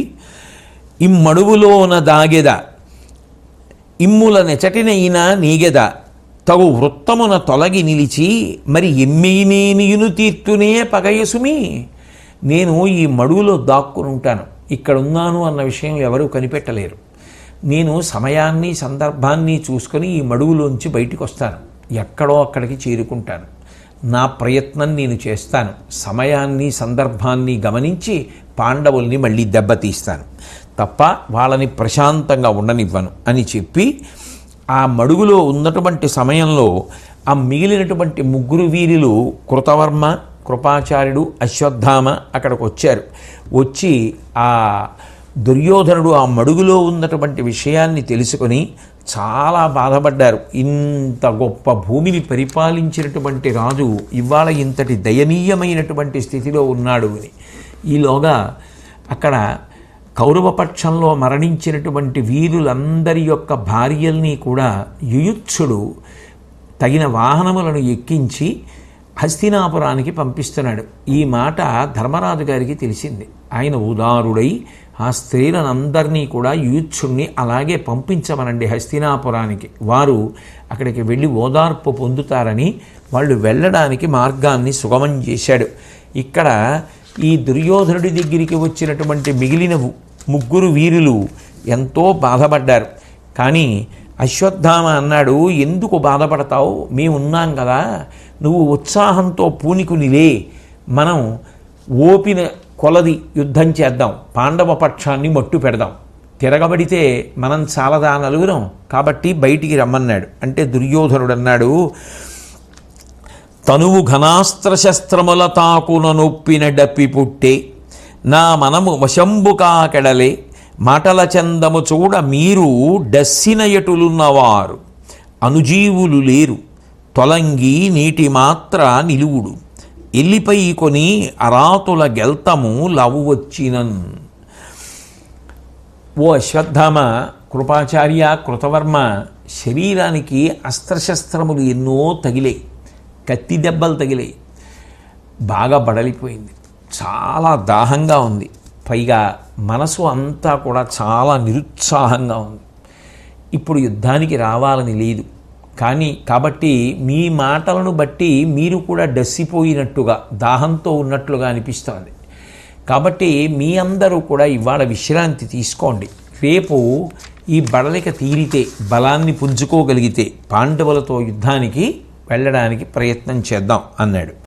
ఇమ్మడువులోన దాగెద ఇమ్ముల నెచటినైనా నీగెద తగు వృత్తమున తొలగి నిలిచి మరి ఎమ్మెయినేనియును తీర్తునే పగయసుమి. నేను ఈ మడువులో దాక్కుని ఉంటాను, ఇక్కడున్నాను అన్న విషయం ఎవరూ కనిపెట్టలేరు. నేను సమయాన్ని సందర్భాన్ని చూసుకొని ఈ మడువులోంచి బయటికి వస్తాను, ఎక్కడో అక్కడికి చేరుకుంటాను. నా ప్రయత్నం నేను చేస్తాను. సమయాన్ని సందర్భాన్ని గమనించి పాండవుల్ని మళ్ళీ దెబ్బతీస్తాను తప్ప వాళ్ళని ప్రశాంతంగా ఉండనివ్వను అని చెప్పి ఆ మడుగులో ఉన్నటువంటి సమయంలో ఆ మిగిలినటువంటి 3 వీరులు కృతవర్మ, కృపాచార్యుడు, అశ్వత్థామ అక్కడికి వచ్చారు. వచ్చి ఆ దుర్యోధనుడు ఆ మడుగులో ఉన్నటువంటి విషయాన్ని తెలుసుకొని చాలా బాధపడ్డారు. ఇంత గొప్ప భూమిని పరిపాలించినటువంటి రాజు ఇవాళ ఇంతటి దయనీయమైనటువంటి స్థితిలో ఉన్నాడు అని. ఈలోగా అక్కడ కౌరవపక్షంలో మరణించినటువంటి వీరులందరి యొక్క భార్యల్ని కూడా యుయుత్సుడు తగిన వాహనములను ఎక్కించి హస్తినాపురానికి పంపిస్తున్నాడు. ఈ మాట ధర్మరాజు గారికి తెలిసింది. ఆయన ఉదారుడై ఆ స్త్రీలందరినీ కూడా యుయుత్సుడిని అలాగే పంపించమనండి హస్తినాపురానికి, వారు అక్కడికి వెళ్ళి ఓదార్పు పొందుతారని వాళ్ళు వెళ్ళడానికి మార్గాన్ని సుగమం చేశాడు. ఇక్కడ ఈ దుర్యోధనుడి దగ్గరికి వచ్చినటువంటి మిగిలిన 3 వీరులు ఎంతో బాధపడ్డారు. కానీ అశ్వత్థామ అన్నాడు, ఎందుకు బాధపడతావు, మేమున్నాం కదా, నువ్వు ఉత్సాహంతో పూనికునిలే, మనం ఓపిన కొలది యుద్ధం చేద్దాం, పాండవ పక్షాన్ని మట్టు పెడదాం, తిరగబడితే మనం చాలదా నలుగురం, కాబట్టి బయటికి రమ్మన్నాడు. అంటే దుర్యోధనుడు అన్నాడు, తనువు ఘనాస్త్రశస్త్రముల తాకున నొప్పిన డప్పి పుట్టే నా మనము వశంబుకాకెడలే మాటల చందము చూడ మీరు డస్సిన ఎటులున్నవారు అనుజీవులు లేరు తొలంగి నీటి మాత్ర నిలువుడు ఎల్లిపై కొని అరాతుల గెల్తము లవు వచ్చినన్. ఓ అశ్వత్థామ, కృపాచార్య, కృతవర్మ, శరీరానికి అస్త్రశస్త్రములు ఎన్నో తగిలే, కత్తి దెబ్బలు తగిలాయి, బాగా బడలిపోయింది, చాలా దాహంగా ఉంది, పైగా మనసు అంతా కూడా చాలా నిరుత్సాహంగా ఉంది. ఇప్పుడు యుద్ధానికి రావాలని లేదు, కాబట్టి మీ మాటలను బట్టి మీరు కూడా డస్సిపోయినట్టుగా దాహంతో ఉన్నట్లుగా అనిపిస్తోంది. కాబట్టి మీ అందరూ కూడా ఇవాళ విశ్రాంతి తీసుకోండి. రేపు ఈ బడలిక తీరితే, బలాన్ని పుంజుకోగలిగితే పాండవులతో యుద్ధానికి వెళ్ళడానికి ప్రయత్నం చేద్దాం అన్నాడు.